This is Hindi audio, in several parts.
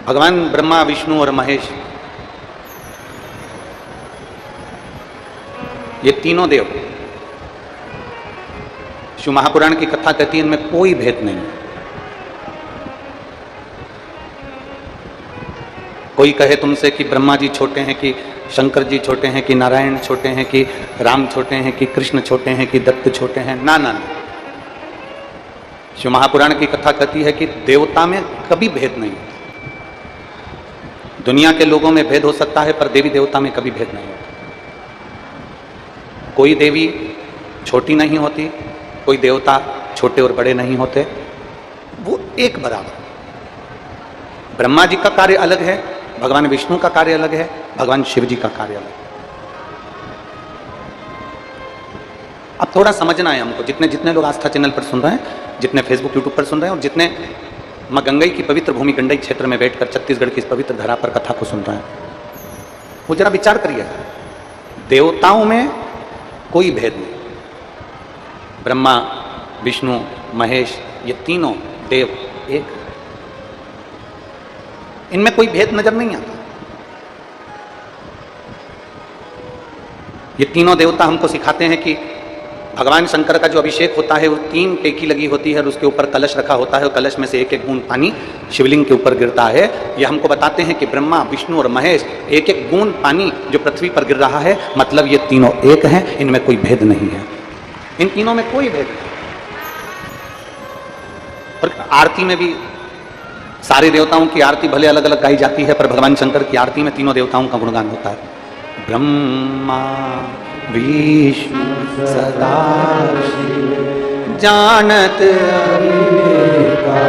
भगवान ब्रह्मा, विष्णु और महेश, ये तीनों देव, शिव महापुराण की कथा कहती है इनमें कोई भेद नहीं। कोई कहे तुमसे कि ब्रह्मा जी छोटे हैं, कि शंकर जी छोटे हैं, कि नारायण छोटे हैं, कि राम छोटे हैं, कि कृष्ण छोटे हैं, कि दत्त छोटे हैं, ना ना ना। शिव महापुराण की कथा कहती है कि देवता में कभी भेद नहीं। दुनिया के लोगों में भेद हो सकता है, पर देवी देवता में कभी भेद नहीं होता। कोई देवी छोटी नहीं होती, कोई देवता छोटे और बड़े नहीं होते, वो एक बराबर। ब्रह्मा जी का कार्य अलग है, भगवान विष्णु का कार्य अलग है, भगवान शिव जी का कार्य अलग है। अब थोड़ा समझना है हमको, जितने जितने लोग आस्था चैनल पर सुन रहे हैं, जितने फेसबुक यूट्यूब पर सुन रहे हैं, और जितने मां गंगई की पवित्र भूमि गंडई क्षेत्र में बैठकर छत्तीसगढ़ की इस पवित्र धरा पर कथा को सुन रहे हैं, वो जरा विचार करिए। देवताओं में कोई भेद नहीं। ब्रह्मा, विष्णु, महेश, ये तीनों देव एक, इनमें कोई भेद नजर नहीं आता। ये तीनों देवता हमको सिखाते हैं कि भगवान शंकर का जो अभिषेक होता है वो 3 टेकी लगी होती है और उसके ऊपर कलश रखा होता है, और कलश में से एक एक बूंद पानी शिवलिंग के ऊपर गिरता है। ये हमको बताते हैं कि ब्रह्मा, विष्णु और महेश, एक एक बूंद पानी जो पृथ्वी पर गिर रहा है, मतलब ये तीनों एक हैं, इनमें कोई भेद नहीं है। इन तीनों में कोई भेद नहीं। और आरती में भी सारे देवताओं की आरती भले अलग अलग गाई जाती है, पर भगवान शंकर की आरती में तीनों देवताओं का गुणगान होता है। ब्रह्मा विष्णु सदा शिव जानत अविवेका,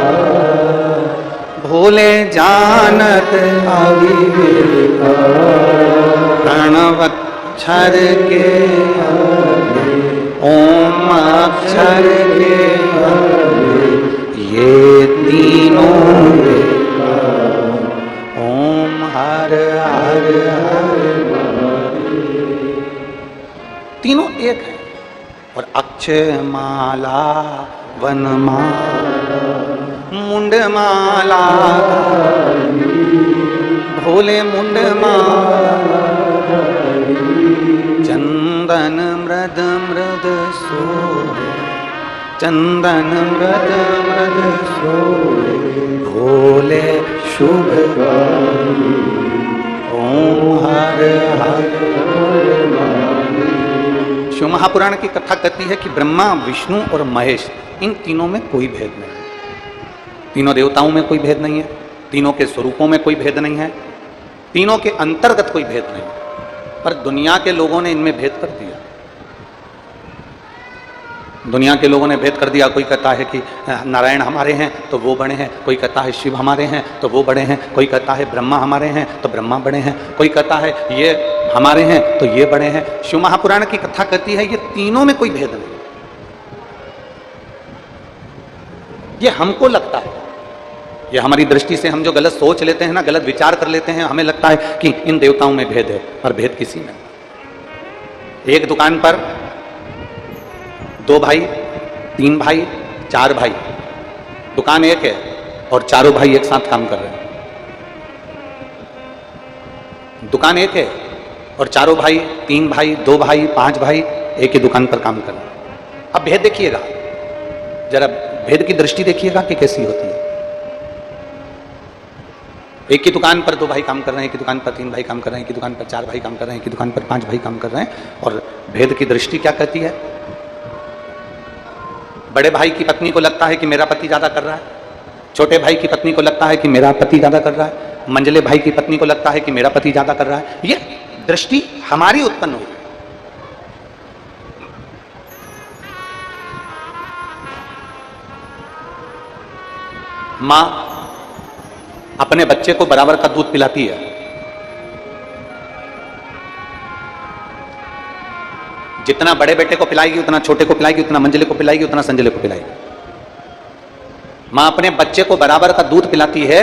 भोले जानत अविवेका, प्रणवक्षर के ओम अक्षर के ये तीनों ओम हर हर हर, तीनों एक है। और अक्षय माला, वनमाला, मुंडमाला, भोले मुंडमाला, चंदन मृद मृद सोहे, चंदन मृद मृद सोहे, भोले शुभ ओम हर हर। शिव महापुराण की कथा कहती है कि ब्रह्मा, विष्णु और महेश, इन तीनों में कोई भेद नहीं है। तीनों देवताओं में कोई भेद नहीं है, तीनों के स्वरूपों में कोई भेद नहीं है, तीनों के अंतर्गत कोई भेद नहीं है, पर दुनिया के लोगों ने इनमें भेद कर दिया। दुनिया के लोगों ने भेद कर दिया। कोई कहता है कि नारायण हमारे हैं तो वो बड़े हैं, कोई कहता है शिव हमारे हैं तो वो बड़े हैं, कोई कहता है ब्रह्मा हमारे हैं तो ब्रह्मा बड़े हैं, कोई कहता है ये हमारे हैं तो ये बड़े हैं। शिव महापुराण की कथा कहती है ये तीनों में कोई भेद नहीं। ये हमको लगता है, ये हमारी दृष्टि से हम जो गलत सोच लेते हैं ना, गलत विचार कर लेते हैं, हमें लगता है कि इन देवताओं में भेद है, पर भेद किसी में। एक दुकान पर 2 भाई, 3 भाई, 4 भाई, दुकान एक है और चारों भाई एक साथ काम कर रहे हैं। दुकान एक है और चारों भाई, 3 भाई, 2 भाई, 5 भाई एक ही दुकान पर काम कर रहे हैं। अब भेद देखिएगा, जरा भेद की दृष्टि देखिएगा कि कैसी होती है। एक की दुकान पर 2 भाई काम कर रहे हैं, एक की दुकान पर 3 भाई काम कर रहे हैं, एक की दुकान पर 4 भाई काम कर रहे हैं, एक की दुकान पर 5 भाई काम कर रहे हैं। और भेद की दृष्टि क्या कहती है? बड़े भाई की पत्नी को लगता है कि मेरा पति ज्यादा कर रहा है, छोटे भाई की पत्नी को लगता है कि मेरा पति ज्यादा कर रहा है, मंझले भाई की पत्नी को लगता है कि मेरा पति ज्यादा कर रहा है। ये दृष्टि हमारी उत्पन्न हुई। मां अपने बच्चे को बराबर का दूध पिलाती है। जितना बड़े बेटे को पिलाएगी उतना छोटे को पिलाएगी, उतना मंझले को पिलाएगी, उतना संझले को पिलाएगी। मां अपने बच्चे को बराबर का दूध पिलाती है,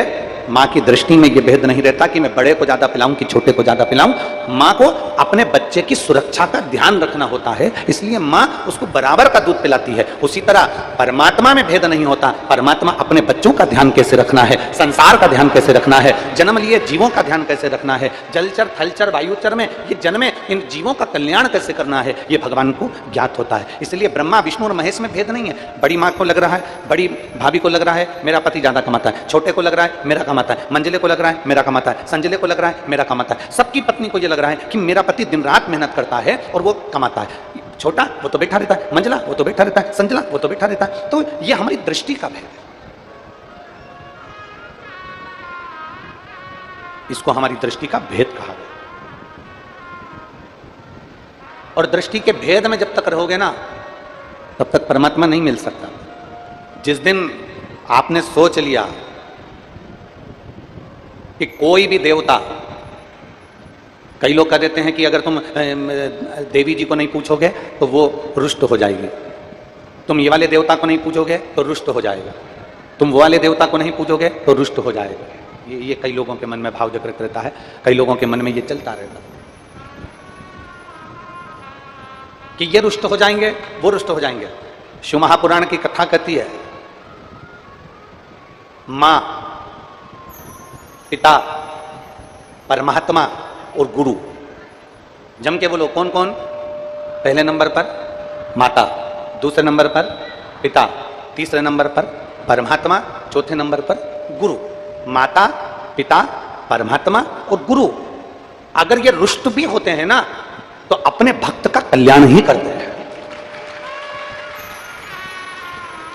माँ की दृष्टि में ये भेद नहीं रहता कि मैं बड़े को ज्यादा पिलाऊं कि छोटे को ज्यादा पिलाऊं। माँ को अपने बच्चे की सुरक्षा का ध्यान रखना होता है, इसलिए माँ उसको बराबर का दूध पिलाती है। उसी तरह परमात्मा में भेद नहीं होता। परमात्मा अपने बच्चों का ध्यान कैसे रखना है, संसार का ध्यान कैसे रखना है, जन्म लिए जीवों का ध्यान कैसे रखना है, जलचर थलचर वायुचर में ये जन्मे इन जीवों का कल्याण कैसे करना है, ये भगवान को ज्ञात होता है। इसलिए ब्रह्मा विष्णु और महेश में भेद नहीं है। बड़ी माँ को लग रहा है, बड़ी भाभी को लग रहा है मेरा पति ज्यादा कमाता है, छोटे को लग रहा है मेरा कमाता है, मंजिले को लग रहा है मेरा कमाता है, संजिले को लग रहा है मेरा कमाता है, सबकी पत्नी को ये लग रहा है कि मेरा पति दिन रात मेहनत करता है और वो कमाता है। छोटा वो तो बैठा रहता है, मंजिला वो तो बैठा रहता है, संजिला वो तो बैठा रहता है। तो ये हमारी दृष्टि का भेद है, इसको हमारी दृष्टि का भेद कहा गया। और दृष्टि के भेद में जब तक रहोगे ना तब तक परमात्मा नहीं मिल सकता। जिस दिन आपने सोच लिया कि कोई भी देवता, कई लोग कह देते हैं कि अगर तुम देवी जी को नहीं पूछोगे तो वो रुष्ट हो जाएगी, तुम ये वाले देवता को नहीं पूछोगे तो रुष्ट हो जाएगा, तुम वो वाले देवता को नहीं पूछोगे तो रुष्ट हो जाएगा। ये कई लोगों के मन में भाव जागृत रहता है, कई लोगों के मन में ये चलता रहता है कि ये रुष्ट हो जाएंगे वो रुष्ट हो जाएंगे। शिव महापुराण की कथा कहती है मां, पिता, परमात्मा और गुरु। जम के बोलो कौन कौन? पहले नंबर पर माता, दूसरे नंबर पर पिता, तीसरे नंबर पर परमात्मा, चौथे नंबर पर गुरु। माता, पिता, परमात्मा और गुरु अगर ये रुष्ट भी होते हैं ना तो अपने भक्त का कल्याण ही करते हैं,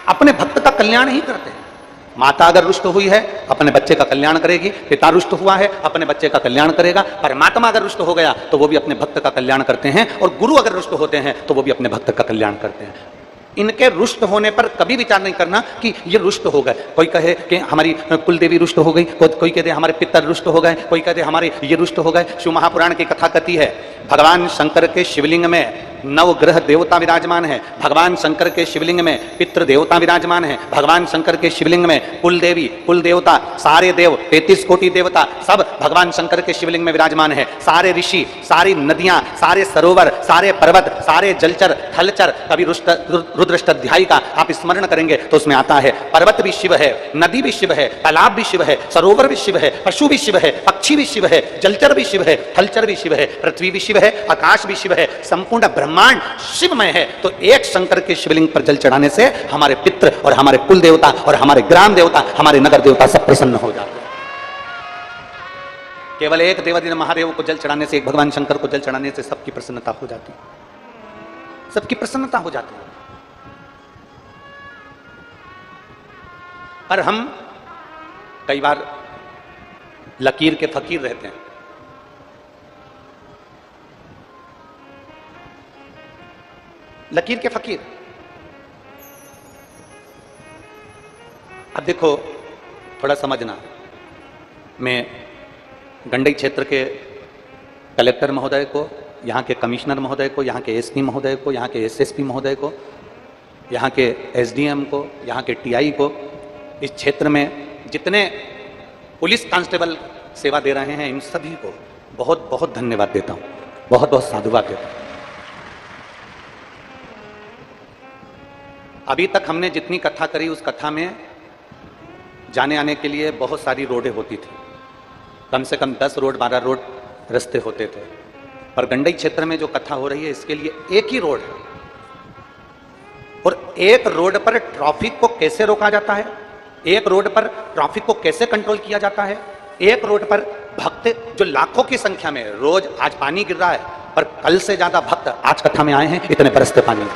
अपने भक्त का कल्याण ही करते हैं। माता अगर रुष्ट हुई है अपने बच्चे का कल्याण करेगी, पिता रुष्ट हुआ है अपने बच्चे का कल्याण करेगा, परमात्मा अगर रुष्ट हो गया तो वो भी अपने भक्त का कल्याण करते हैं, और गुरु अगर रुष्ट होते हैं तो वो भी अपने भक्त का कल्याण करते हैं। इनके रुष्ट होने पर कभी विचार नहीं करना कि ये रुष्ट हो गए। कोई कहे कि हमारी कुल देवी रुष्ट हो गई, कोई कहते हमारे पितर रुष्ट हो गए, कोई कहते हमारे ये रुष्ट हो गए। शिव महापुराण की कथा कहती है भगवान शंकर के शिवलिंग में नवग्रह देवता विराजमान है, भगवान शंकर के शिवलिंग में पितृ देवता विराजमान है, भगवान शंकर के शिवलिंग में कुल देवी, कुल देवता, सारे देव, 33 कोटि देवता सब भगवान शंकर के शिवलिंग में विराजमान है। सारे ऋषि, सारी नदियां, सारे सरोवर, सारे पर्वत, सारे जलचर थलचर। कभी रुद्राष्टाध्यायी का आप स्मरण करेंगे तो उसमें आता है पर्वत भी शिव है, नदी भी शिव है, तालाब भी शिव है, सरोवर भी शिव है, पशु भी शिव है, पक्षी भी शिव है, जलचर भी शिव है, थलचर भी शिव है, पृथ्वी भी शिव है, आकाश भी शिव है, संपूर्ण ब्रह्मांड शिवमय है। तो एक शंकर के शिवलिंग पर जल चढ़ाने से हमारे पितृ और हमारे कुल देवता और हमारे ग्राम देवता, हमारे नगर देवता सब प्रसन्न हो जाते हैं। केवल एक देवादिदेव महादेव को जल चढ़ाने से, एक भगवान शंकर को जल चढ़ाने से सबकी प्रसन्नता हो जाती है, सबकी प्रसन्नता हो जाती है। पर हम कई बार लकीर के फकीर रहते हैं। लकीर के फकीर। अब देखो थोड़ा समझना, मैं गंडई क्षेत्र के कलेक्टर महोदय को, यहाँ के कमिश्नर महोदय को, यहाँ के एसपी महोदय को, यहाँ के एसएसपी महोदय को, यहाँ के एसडीएम को, यहाँ के टीआई को, इस क्षेत्र में जितने पुलिस कांस्टेबल सेवा दे रहे हैं इन सभी को बहुत बहुत धन्यवाद देता हूँ, बहुत बहुत साधुवाद देता हूँ। अभी तक हमने जितनी कथा करी उस कथा में जाने आने के लिए बहुत सारी रोडें होती थी, कम से कम 10 रोड 12 रोड रास्ते होते थे। पर गंडई क्षेत्र में जो कथा हो रही है इसके लिए एक ही रोड है, और एक रोड पर ट्रैफिक को कैसे रोका जाता है, एक रोड पर ट्रैफिक को कैसे कंट्रोल किया जाता है, एक रोड पर भक्त जो लाखों की संख्या में, रोज आज पानी गिर रहा है पर कल से ज्यादा भक्त आज कथा में आए हैं, इतने बरसते पानी।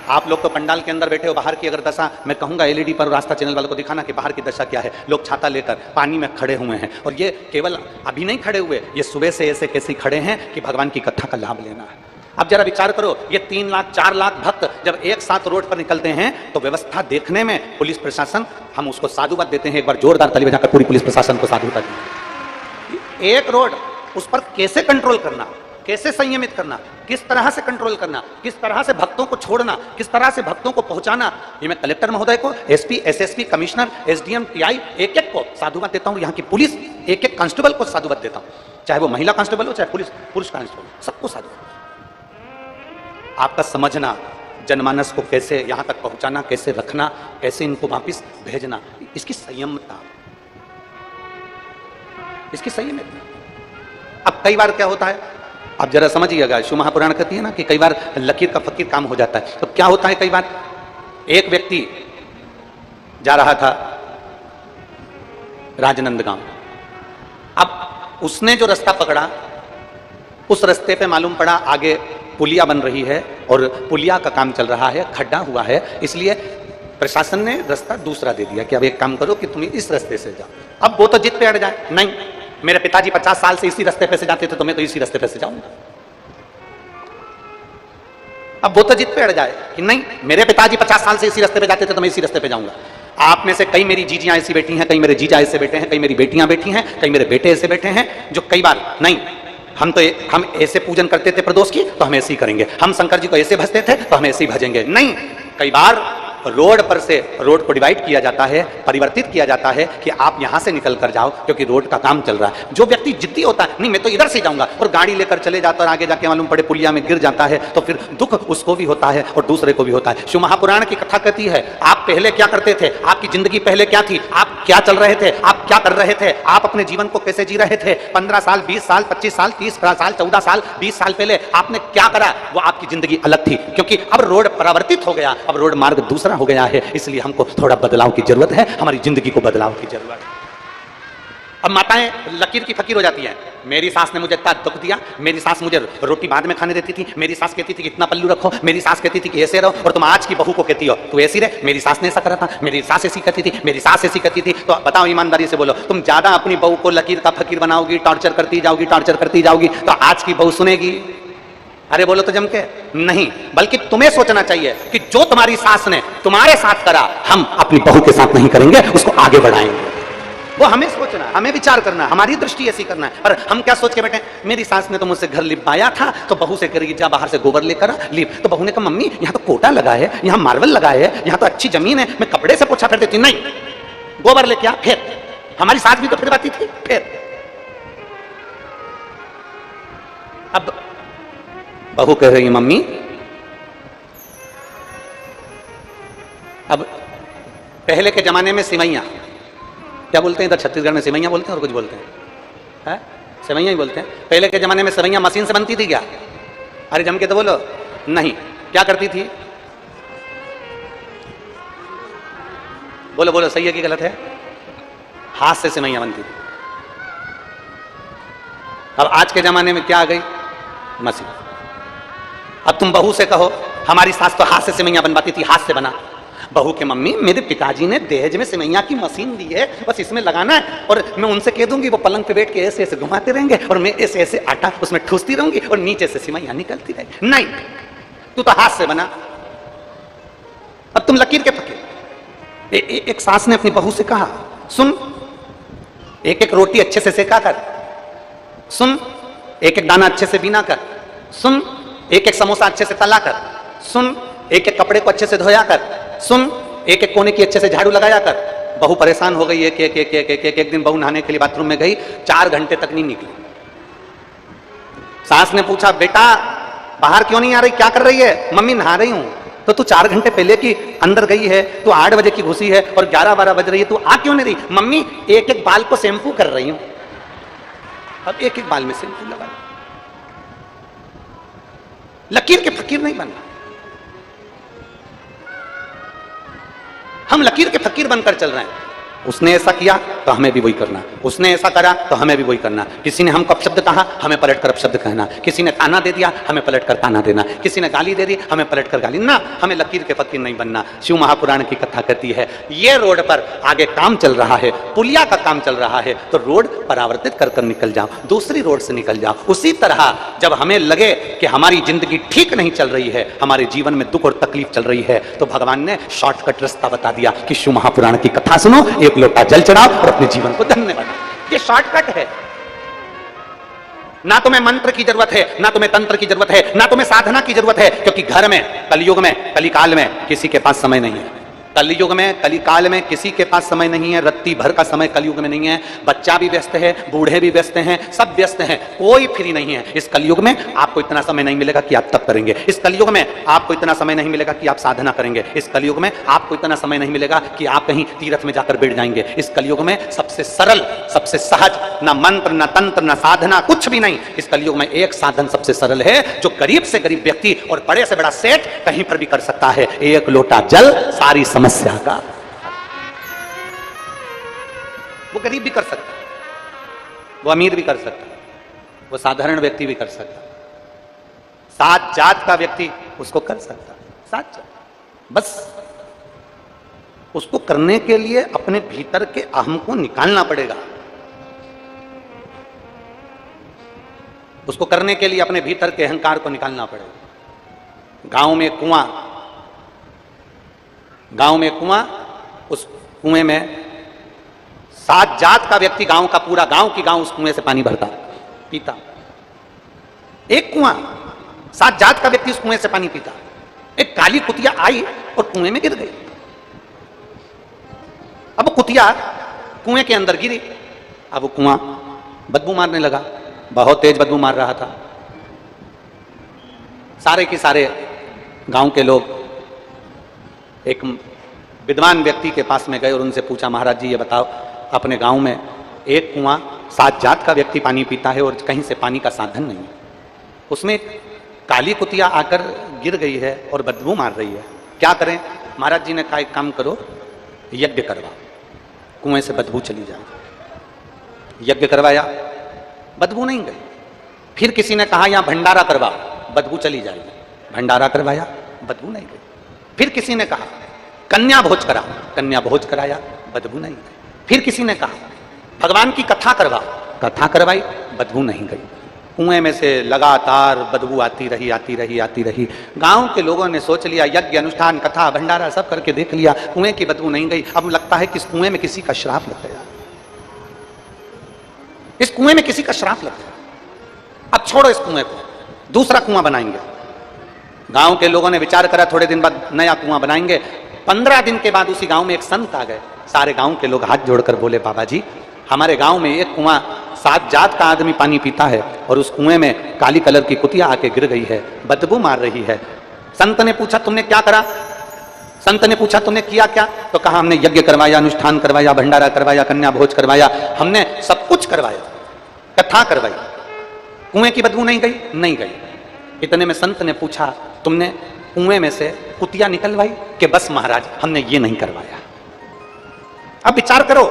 आप लोग तो पंडाल के अंदर बैठे हो, बाहर की अगर दशा मैं कहूंगा एलईडी पर रास्ता चैनल वालों को दिखाना कि बाहर की दशा क्या है। लोग छाता लेकर पानी में खड़े हुए हैं, और ये केवल अभी नहीं खड़े हुए, ये सुबह से ऐसे कैसे खड़े हैं कि भगवान की कथा का लाभ लेना है। अब जरा विचार करो, ये 3 लाख 4 लाख भक्त जब एक साथ रोड पर निकलते हैं तो व्यवस्था देखने में पुलिस प्रशासन, हम उसको साधुवाद देते हैं, एक बार जोरदार ताली बजाकर पूरी पुलिस प्रशासन को साधुवाद दें। एक रोड, उस पर कैसे कंट्रोल करना, कैसे संयमित करना, किस तरह से कंट्रोल करना, किस तरह से भक्तों को छोड़ना, किस तरह से भक्तों को पहुंचाना, ये मैं कलेक्टर महोदय को, SP, SSP, commissioner, SDM, TI, एक एक को साधुवाद देता हूं। यहाँ की पुलिस एक एक कांस्टेबल को साधुवाद देता हूं, चाहे वो महिला कांस्टेबल हो, चाहे पुरुष कांस्टेबल, सबको साधुवाद। आपका समझना, जनमानस को कैसे यहां तक पहुंचाना, कैसे रखना, कैसे इनको वापस भेजना, इसकी संयमता, इसकी संयमता। अब कई बार क्या होता है, आप जरा समझिएगा, शिव महापुराण कहती है ना कि कई बार लकीर का फकीर काम हो जाता है। तो क्या होता है, कई बार एक व्यक्ति जा रहा था राजनंदगांव, अब उसने जो रास्ता पकड़ा, उस रास्ते पे मालूम पड़ा आगे पुलिया बन रही है और पुलिया का काम चल रहा है, खड्डा हुआ है, इसलिए प्रशासन ने रास्ता दूसरा दे दिया कि अब एक काम करो कि तुम इस रास्ते से जाओ। अब वो तो जिद पे अड़ जाए, नहीं मेरे पिताजी 50 साल से इसी रास्ते पे से जाते थे, तो मैं तो इसी रास्ते पे से जाऊंगा। अब वो तो जिद पे अड़ जाए कि नहीं मेरे पिताजी 50 साल से इसी रास्ते पे जाते थे, तो मैं इसी रास्ते पे जाऊंगा। आप में से कई मेरी जीजियां ऐसी बैठी हैं, कई मेरे जीजा ऐसे बैठे हैं, कई मेरी बेटियां बैठी हैं, कई मेरे बेटे ऐसे बैठे हैं जो कई बार नहीं हम ऐसे पूजन करते थे प्रदोष की, तो हम ऐसे ही करेंगे, हम शंकर जी को ऐसे भजते थे तो हम ऐसे ही भजेंगे। नहीं, कई बार रोड पर से रोड को डिवाइड किया जाता है, परिवर्तित किया जाता है कि आप यहां से निकल कर जाओ क्योंकि रोड का काम चल रहा है। जो व्यक्ति जिद्दी होता है, नहीं मैं तो इधर से जाऊंगा, और गाड़ी लेकर चले जाता है और आगे जाके मालूम पड़े पुलिया में गिर जाता है, तो फिर दुख उसको भी होता है और दूसरे को भी होता है। शिव महापुराण की कथा कहती है, आप पहले क्या करते थे, आपकी जिंदगी पहले क्या थी, आप क्या चल रहे थे, आप क्या कर रहे थे, आप अपने जीवन को कैसे जी रहे थे, 15 साल, 20 साल, 25 साल, 30 साल, 14 साल, 20 साल पहले आपने क्या करा, वो आपकी जिंदगी अलग थी। क्योंकि अब रोड परिवर्तित हो गया, अब रोड मार्ग दूसरा हो गया है, इसलिए हमको थोड़ा बदलाव की जरूरत है, हमारी जिंदगी को बदलाव की जरूरत है। अब माताएं लकीर की फकीर हो जाती हैं, मेरी सास ने मुझे इतना दुख दिया, मेरी सास मुझे रोटी बाद में खाने देती थी, मेरी सास कहती थी कि इतना पल्लू रखो, मेरी सास कहती थी कि ऐसे रहो, और तुम आज की बहू को कहती हो तू ऐसी रहे, मेरी सास ने ऐसा करा था, मेरी सास ऐसी कहती थी, मेरी सास ऐसी कहती थी। तो बताओ ईमानदारी से बोलो, तुम ज्यादा अपनी बहू को लकीर का फकीर बनाओगी, टॉर्चर करती जाओगी, टॉर्चर करती जाओगी, तो आज की बहू सुनेगी? अरे बोलो तो जम के नहीं, बल्कि तुम्हें सोचना चाहिए कि जो तुम्हारी सास ने तुम्हारे साथ करा, हम अपनी बहू के साथ नहीं करेंगे, उसको आगे बढ़ाएंगे। वो हमें सोचना, हमें विचार करना, हमारी दृष्टि ऐसी करना है। पर हम क्या सोच के बैठे, मेरी सास ने तो मुझसे घर लिपाया था, तो बहू से करेगी जा बाहर से गोबर लेकर लिप। तो बहू ने कहा मम्मी यहाँ तो कोटा लगा है, यहाँ मार्बल लगा है, यहाँ तो अच्छी जमीन है, मैं कपड़े से पोछा फेर देती। नहीं, गोबर लेके आ। फिर हमारी सास भी तो फिर बाती थी। फिर अब बहू कह रही मम्मी, अब पहले के जमाने में सिवैया क्या बोलते हैं, इधर छत्तीसगढ़ में सिवैया बोलते हैं और कुछ बोलते हैं, सिवैया ही बोलते हैं। पहले के जमाने में सिवैया मशीन से बनती थी क्या? अरे जम के तो बोलो। नहीं, क्या करती थी? बोलो बोलो, सही है कि गलत है? हाथ से सिवैया बनती थी। अब आज के जमाने में क्या आ गई? मशीन। अब तुम बहू से कहो हमारी सास तो हाथ से सिवैया बनवाती थी, हाथ से बना। बहू के मम्मी मेरे पिताजी ने दहेज में सिवैया की मशीन दी है, बस इसमें लगाना है, और मैं उनसे कह दूंगी वो पलंग पे बैठ के ऐसे ऐसे घुमाते रहेंगे और मैं ऐसे ऐसे आटा उसमें ठूसती रहूंगी और नीचे से सिवैया निकलती रहेगी। नहीं, तू तो हाथ से बना। अब तुम लकीर के फकीर। एक सास ने अपनी बहू से कहा सुन, एक एक रोटी अच्छे से सेका कर, सुन एक एक दाना अच्छे से बीना कर, सुन एक एक समोसा अच्छे से तला कर, सुन एक एक कपड़े को अच्छे से धोया कर, सुन एक एक कोने की अच्छे से झाड़ू लगाया कर। बहू परेशान हो गई। एक दिन बहू नहाने के लिए बाथरूम में गई, 4 घंटे तक नहीं निकली। सास ने पूछा बेटा बाहर क्यों नहीं आ रही, क्या कर रही है? मम्मी नहा रही हूं। तो तू 4 घंटे पहले की अंदर गई है, तू 8 बजे की घुसी है और 11-12 बज रही है, तू आ क्यों नहीं रही? मम्मी एक एक बाल को शैम्पू कर रही हूं। अब एक एक बाल में शैम्पू लगा। लकीर के फकीर नहीं बनना, हम लकीर के फकीर बनकर चल रहे हैं। उसने ऐसा किया तो हमें भी वही करना, उसने ऐसा करा तो हमें भी वही करना। किसी ने हमको अपशब्द कहा, हमें पलटकर अपशब्द कहना। किसी ने ताना दे दिया, हमें पलटकर ताना देना। किसी ने गाली दे दी, हमें पलटकर गाली ना। हमें लकीर के फकीर नहीं बनना। शिव महापुराण की कथा कहती है ये रोड पर आगे काम चल रहा है, पुलिया का काम चल रहा है, तो रोड परावर्तित कर कर निकल जाओ, दूसरी रोड से निकल जाओ। उसी तरह जब हमें लगे कि हमारी जिंदगी ठीक नहीं चल रही है, हमारे जीवन में दुख और तकलीफ चल रही है, तो भगवान ने शॉर्टकट रास्ता बता दिया कि शिव महापुराण की कथा सुनो, एक लोटा जल चढ़ाओ और अपने जीवन को धन्य बनाओ। ये शॉर्टकट है। ना तुम्हें मंत्र की जरूरत है, ना तुम्हें तंत्र की जरूरत है, ना तुम्हें साधना की जरूरत है, क्योंकि घर में, कलयुग में, कलिकाल में किसी के पास समय नहीं है। कलयुग में, कलिकाल में किसी के पास समय नहीं है। रत्ती भर का समय कलयुग में नहीं है। बच्चा भी व्यस्त है, बूढ़े भी व्यस्त हैं, सब व्यस्त हैं, कोई फ्री नहीं है। इस कलयुग में आपको इतना समय नहीं मिलेगा कि आप तप करेंगे। इस कलयुग में आपको इतना समय नहीं मिलेगा कि आप साधना करेंगे। इस कलयुग में आपको इतना समय नहीं मिलेगा कि आप कहीं तीर्थ में जाकर बैठ जाएंगे। इस कलयुग में सबसे सरल, सबसे सहज, ना मंत्र, ना तंत्र, ना साधना, कुछ भी नहीं। इस कलयुग में एक साधन सबसे सरल है, जो गरीब से गरीब व्यक्ति और बड़े से बड़ा सेठ कहीं पर भी कर सकता है। एक लोटा जल सारी समस्या का। वो गरीब भी कर सकता है, वो अमीर भी कर सकता है, वो साधारण व्यक्ति भी कर सकता है, सात जात का व्यक्ति उसको कर सकता है। सात जात, बस उसको करने के लिए अपने भीतर के अहम को निकालना पड़ेगा। उसको करने के लिए अपने भीतर के अहंकार को निकालना पड़ेगा। गांव में कुआं, गांव में कुआं, उस कुएं में सात जात का व्यक्ति, गांव का पूरा गांव की गांव उस कुएं से पानी भरता, पीता। एक कुआं, सात जात का व्यक्ति उस कुएं से पानी पीता। एक काली कुतिया आई और कुएं में गिर गई। अब वो कुतिया कुएं के अंदर गिरी। अब वो कुआं बदबू मारने लगा, बहुत तेज बदबू मार रहा था। सारे के सारे गांव के लोग एक विद्वान व्यक्ति के पास में गए और उनसे पूछा, महाराज जी ये बताओ, अपने गांव में एक कुआं सात जात का व्यक्ति पानी पीता है और कहीं से पानी का साधन नहीं है, उसमें काली कुतिया आकर गिर गई है और बदबू मार रही है, क्या करें? महाराज जी ने कहा एक काम करो, यज्ञ करवाओ, कुएं से बदबू चली जाए। यज्ञ करवाया, बदबू नहीं गई। फिर किसी ने कहा यहां भंडारा करवाओ, बदबू चली जाएगी। भंडारा करवाया, बदबू नहीं गई। फिर किसी ने कहा कन्या भोज कराओ, कन्या भोज कराया, बदबू नहीं गई। फिर किसी ने कहा भगवान की कथा करवाओ, कथा करवाई, बदबू नहीं गई। कुएं में से लगातार बदबू आती रही, आती रही, आती रही। गांव के लोगों ने सोच लिया, यज्ञ अनुष्ठान कथा भंडारा सब करके देख लिया, कुएं की बदबू नहीं गई। अब लगता है कि इस कुएं में किसी का श्राप लग गया, इस कुएं में किसी का श्राप लग गया। अब छोड़ो इस कुएं को, दूसरा कुआं बनाएंगे। गांव के लोगों ने विचार करा, थोड़े दिन बाद नया कुआं बनाएंगे। 15 दिन के बाद उसी गांव में एक संत आ गए। सारे गांव के लोग हाथ जोड़कर बोले, बाबा जी हमारे गांव में एक कुआं सात जात का आदमी पानी पीता है और उस कुएं में काली कलर की कुतिया आके गिर गई है, बदबू मार रही है। संत ने पूछा तुमने क्या करा? संत ने पूछा तुमने किया क्या? तो कहा हमने यज्ञ करवाया, अनुष्ठान करवाया, भंडारा करवाया, कन्या भोज करवाया, हमने सब कुछ करवाया, कथा करवाई, कुएं की बदबू नहीं गई? नहीं गई। इतने में संत ने पूछा तुमने कुएं में से कुतिया निकलवाई? कि बस महाराज हमने ये नहीं करवाया। अब विचार करो,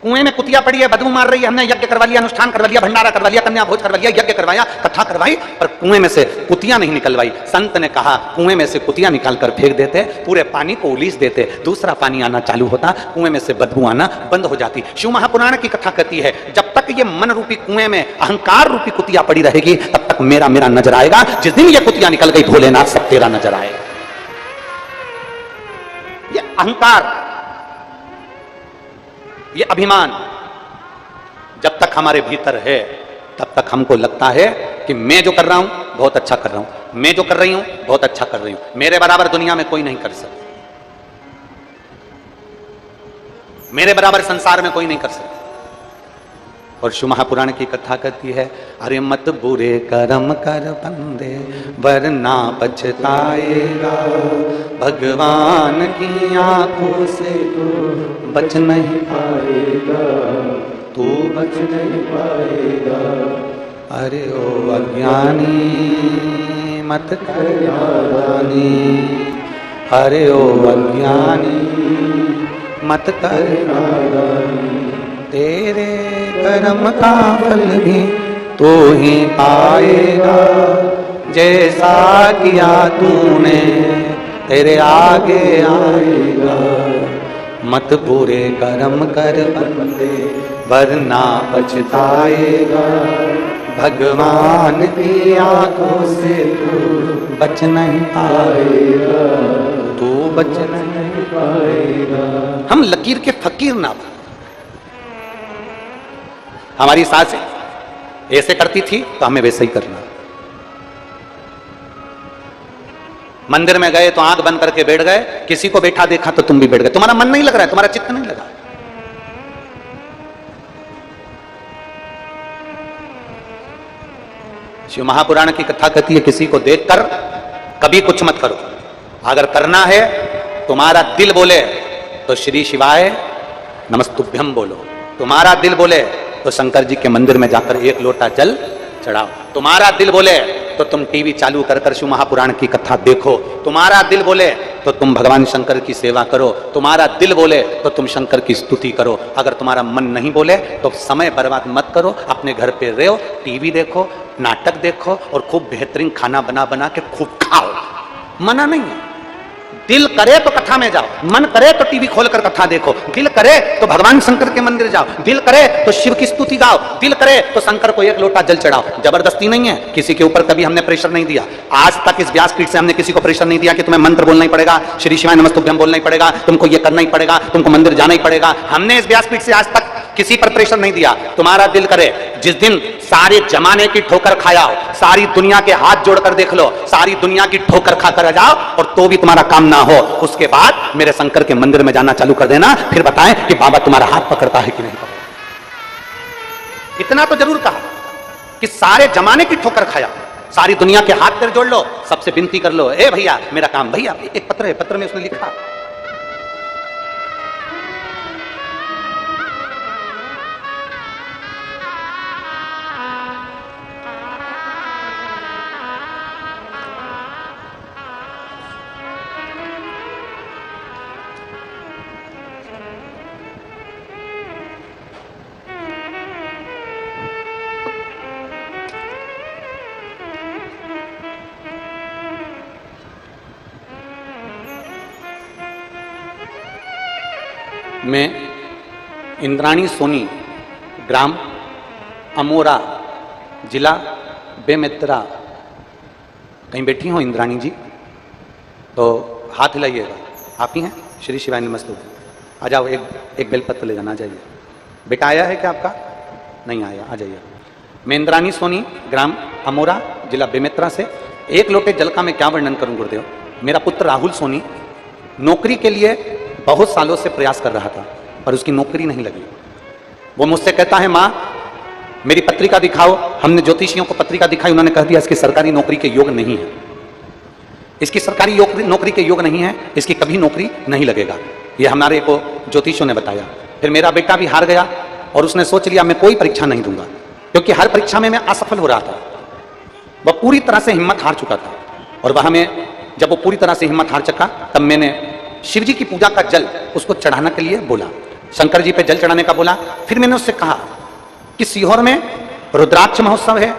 कुएं में कुतिया पड़ी है, बदबू मार रही है, हमने यज्ञ करवा लिया, अनुष्ठान करवा लिया, भंडारा करवा लिया, कन्या भोज करवा लिया, यज्ञ करवाया, कथा करवाई, पर कुएं में से कुतिया नहीं निकलवाई। संत ने कहा कुएं में से कुतिया निकालकर फेंक देते, पूरे पानी को उलीस देते, दूसरा पानी आना चालू होता, कुएं में से बदबू आना बंद हो जाती। शिव महापुराण की कथा कहती है जब तक ये मन रूपी कुएं में अहंकार रूपी कुतिया पड़ी रहेगी तब तक मेरा मेरा नजर आएगा। जिस दिन ये कुतिया निकल गई भोलेनाथ सब तेरा नजर आएगा। ये अहंकार, ये अभिमान जब तक हमारे भीतर है तब तक हमको लगता है कि मैं जो कर रहा हूं बहुत अच्छा कर रहा हूं, मैं जो कर रही हूं बहुत अच्छा कर रही हूं, मेरे बराबर दुनिया में कोई नहीं कर सकता, मेरे बराबर संसार में कोई नहीं कर सकता। और शिव महापुराण की कथा कहती है अरे मत बुरे कर्म कर बंदे वरना पछताएगा, भगवान की आंखों से तू बच नहीं पाएगा, तू बच नहीं पाएगा। अरे ओ अज्ञानी मत कर नादानी, अरे ओ अज्ञानी मत कर नादानी, तेरे कर्म का फल भी तू ही पाएगा, जैसा किया तूने तेरे आगे आएगा। मत बुरे कर्म कर बंदे वरना पछताएगा, भगवान की आंखों से तू बच नहीं पाएगा, तू बच नहीं पाएगा। हम लकीर के फकीर ना बन। हमारी सास ऐसे करती थी तो हमें वैसे ही करना। मंदिर में गए तो आंख बंद करके बैठ गए, किसी को बैठा देखा तो तुम भी बैठ गए, तुम्हारा मन नहीं लग रहा है, तुम्हारा चित्त नहीं लगा। शिव महापुराण की कथा कहती है किसी को देखकर कभी कुछ मत करो, अगर करना है तुम्हारा दिल बोले तो श्री शिवाय नमस्तुभ्यम बोलो, तुम्हारा दिल बोले तो शंकर जी के मंदिर में जाकर एक लोटा जल चढ़ाओ, तुम्हारा दिल बोले तो तुम टीवी चालू कर कर शिव महापुराण की कथा देखो, तुम्हारा दिल बोले तो तुम भगवान शंकर की सेवा करो, तुम्हारा दिल बोले तो तुम शंकर की स्तुति करो। अगर तुम्हारा मन नहीं बोले तो समय बर्बाद मत करो, अपने घर पे रहो, टीवी देखो, नाटक देखो और खूब बेहतरीन खाना बना बना के खूब खाओ, मना नहीं है। दिल करे तो कथा में जाओ, मन करे तो टीवी खोलकर कथा देखो, दिल करे तो भगवान शंकर के मंदिर जाओ, दिल करे तो शिव की स्तुति गाओ, दिल करे तो शंकर को एक लोटा जल चढ़ाओ। जबरदस्ती नहीं है, किसी के ऊपर कभी हमने प्रेशर नहीं दिया। आज तक इस व्यासपीठ से हमने किसी को प्रेशर नहीं दिया कि तुम्हें मंत्र बोलना ही पड़ेगा, श्री शिवाय नमस्तुभ्यम बोलना ही पड़ेगा, तुमको ये करना ही पड़ेगा, तुमको मंदिर जाना ही पड़ेगा। हमने इस व्यासपीठ से आज तक किसी पर प्रेशर नहीं दिया। तुम्हारा दिल करे, जिस दिन सारे जमाने की ठोकर खाया हो, सारी दुनिया के हाथ जोड़कर देख लो, सारी दुनिया की ठोकर खाकर आ जाओ और तो भी तुम्हारा काम ना हो, उसके बाद मेरे शंकर के मंदिर में जाना चालू कर देना, फिर बताएं कि बाबा तुम्हारा हाथ पकड़ता है कि नहीं पकड़ता। इतना तो जरूर कहा कि सारे जमाने की ठोकर खाया, सारी दुनिया के हाथ पर जोड़ लो, सबसे विनती कर लो, ए भैया मेरा काम, भैया एक पत्र है, पत्र में उसने लिखा मैं इंद्राणी सोनी, ग्राम अमोरा, जिला बेमेतरा, कहीं बैठी हो इंद्राणी जी तो हाथ हिलाइएगा, आप ही हैं? श्री शिवाय नमस्तुभ्यम, आ जाओ, एक बेलपत्र ले जाना, आ जाइए। बेटा आया है क्या आपका? नहीं आया, आ जाइए। मैं इंद्राणी सोनी, ग्राम अमोरा, जिला बेमेतरा से। एक लोटे जल का मैं क्या वर्णन करूं गुरुदेव। मेरा पुत्र राहुल सोनी नौकरी के लिए बहुत सालों से प्रयास कर रहा था पर उसकी नौकरी नहीं लगी। वो मुझसे कहता है माँ मेरी पत्रिका दिखाओ, हमने ज्योतिषियों को पत्रिका दिखाई, उन्होंने कह दिया इसकी सरकारी नौकरी के योग नहीं है, इसकी सरकारी नौकरी के योग नहीं है, इसकी कभी नौकरी नहीं लगेगा, ये हमारे को ज्योतिषियों ने बताया। फिर मेरा बेटा भी हार गया और उसने सोच लिया मैं कोई परीक्षा नहीं दूंगा, क्योंकि हर परीक्षा में मैं असफल हो रहा था। वह पूरी तरह से हिम्मत हार चुका था और वह में जब वो पूरी तरह से हिम्मत हार चुका तब मैंने शिव जी की पूजा का जल उसको चढ़ाने के लिए बोला, शंकर जी पे जल चढ़ाने का बोला। फिर मैंने उससे कहा कि सीहोर में रुद्राक्ष महोत्सव है,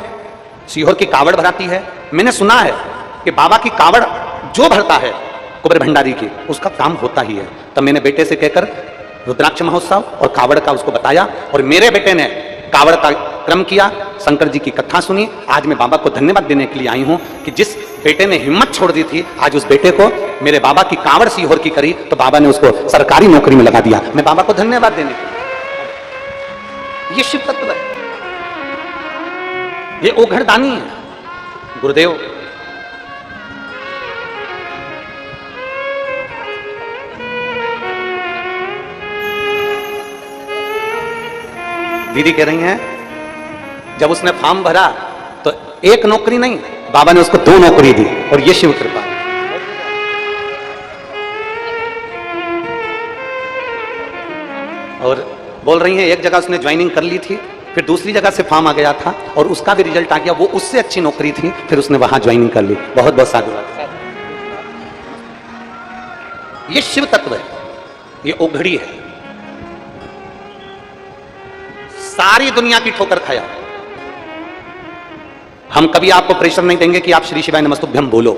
सीहोर की कावड़ भराती है, मैंने सुना है कि बाबा की कावड़ जो भरता है कुबेर भंडारी की उसका काम होता ही है। तब मैंने बेटे से कहकर रुद्राक्ष महोत्सव और कावड़ का उसको बताया और मेरे बेटे ने कावड़ का क्रम किया, शंकर जी की कथा सुनी। आज मैं बाबा को धन्यवाद देने के लिए आई हूं कि जिस बेटे ने हिम्मत छोड़ दी थी, आज उस बेटे को मेरे बाबा की कावड़ सीहोर की करी तो बाबा ने उसको सरकारी नौकरी में लगा दिया। मैं बाबा को धन्यवाद देने के लिए, ये शिव तत्व है, ये ओघड़दानी है गुरुदेव। दीदी कह रही हैं जब उसने फॉर्म भरा तो एक नौकरी नहीं, बाबा ने उसको 2 नौकरी दी और ये शिव कृपा। और बोल रही हैं एक जगह उसने ज्वाइनिंग कर ली थी, फिर दूसरी जगह से फॉर्म आ गया था और उसका भी रिजल्ट आ गया, वो उससे अच्छी नौकरी थी, फिर उसने वहां ज्वाइनिंग कर ली। बहुत बहुत साधुवाद। ये शिव तत्व है, ये ओघड़ी है, सारी दुनिया की ठोकर खाया। हम कभी आपको प्रेशर नहीं देंगे कि आप श्री शिवाय नमस्तुभ्यम बोलो,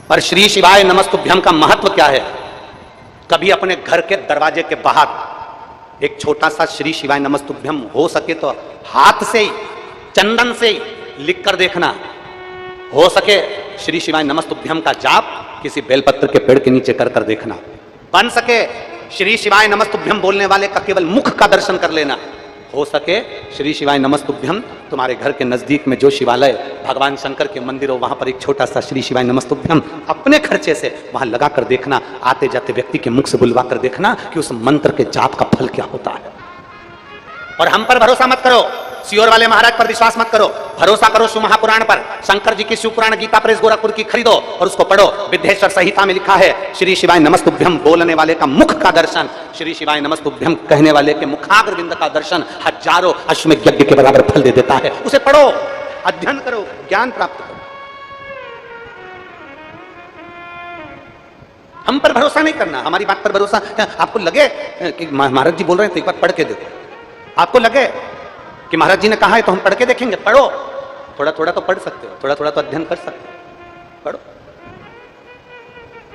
पर श्री शिवाय नमस्तुभ्यम का महत्व क्या है। कभी अपने घर के दरवाजे के बाहर एक छोटा सा श्री शिवाय नमस्तुभ्यम हो सके तो हाथ से ही, चंदन से ही लिख कर देखना, हो सके श्री शिवाय नमस्तुभ्यम का जाप किसी बेलपत्र के पेड़ के नीचे कर कर देखना, बन सके श्री शिवाय नमस्तुभ्यम बोलने वाले का केवल मुख का दर्शन कर लेना, हो सके श्री शिवाय नमस्तुभ्यम, तुम्हारे घर के नजदीक में जो शिवालय भगवान शंकर के मंदिर हो वहां पर एक छोटा सा श्री शिवाय नमस्तुभ्यम अपने खर्चे से वहां लगा कर देखना, आते जाते व्यक्ति के मुख से बुलवा कर देखना कि उस मंत्र के जाप का फल क्या होता है। और हम पर भरोसा मत करो, सियोर वाले महाराज पर विश्वास मत करो, भरोसा करो शिव महापुराण पर। शंकर जी की शिव पुराण गीता प्रेस गोरखपुर की खरीदो और उसको पढ़ो। विद्येश्वर संहिता में लिखा है श्री शिवाय नमस्तुभ्यम बोलने वाले का मुख का दर्शन, श्री शिवाय नमस्तुभ्यम कहने वाले के मुखाग्रविंद का दर्शन हजारों अश्वमेध यज्ञ के बराबर फल दे देता है। उसे पढ़ो, अध्ययन करो, ज्ञान प्राप्त करो। हम पर भरोसा नहीं करना, हमारी बात पर भरोसा। आपको लगे कि महाराज जी बोल रहे हैं तो एक बार पढ़ के देखो, आपको लगे कि महाराज जी ने कहा है तो हम पढ़ के देखेंगे, पढ़ो। थोड़ा थोड़ा तो पढ़ सकते हो, थोड़ा थोड़ा तो अध्ययन कर सकते हो, पढ़ो।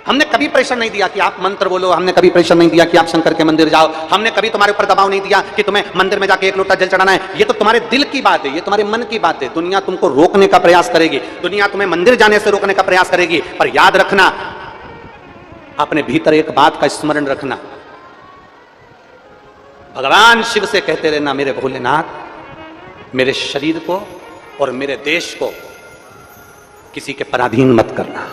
हमने कभी प्रेशर नहीं दिया कि आप मंत्र बोलो, हमने कभी प्रेशर नहीं दिया कि आप शंकर के मंदिर जाओ, हमने कभी तुम्हारे ऊपर दबाव नहीं दिया कि तुम्हें मंदिर में जाके एक लोटा जल चढ़ाना है। ये तो तुम्हारे दिल की बात है, ये तुम्हारे मन की बात है। दुनिया तुमको रोकने का प्रयास करेगी, दुनिया तुम्हें मंदिर जाने से रोकने का प्रयास करेगी, पर याद रखना, अपने भीतर एक बात का स्मरण रखना, भगवान शिव से कहते रहना, मेरे भोलेनाथ मेरे शरीर को और मेरे देश को किसी के पराधीन मत करना।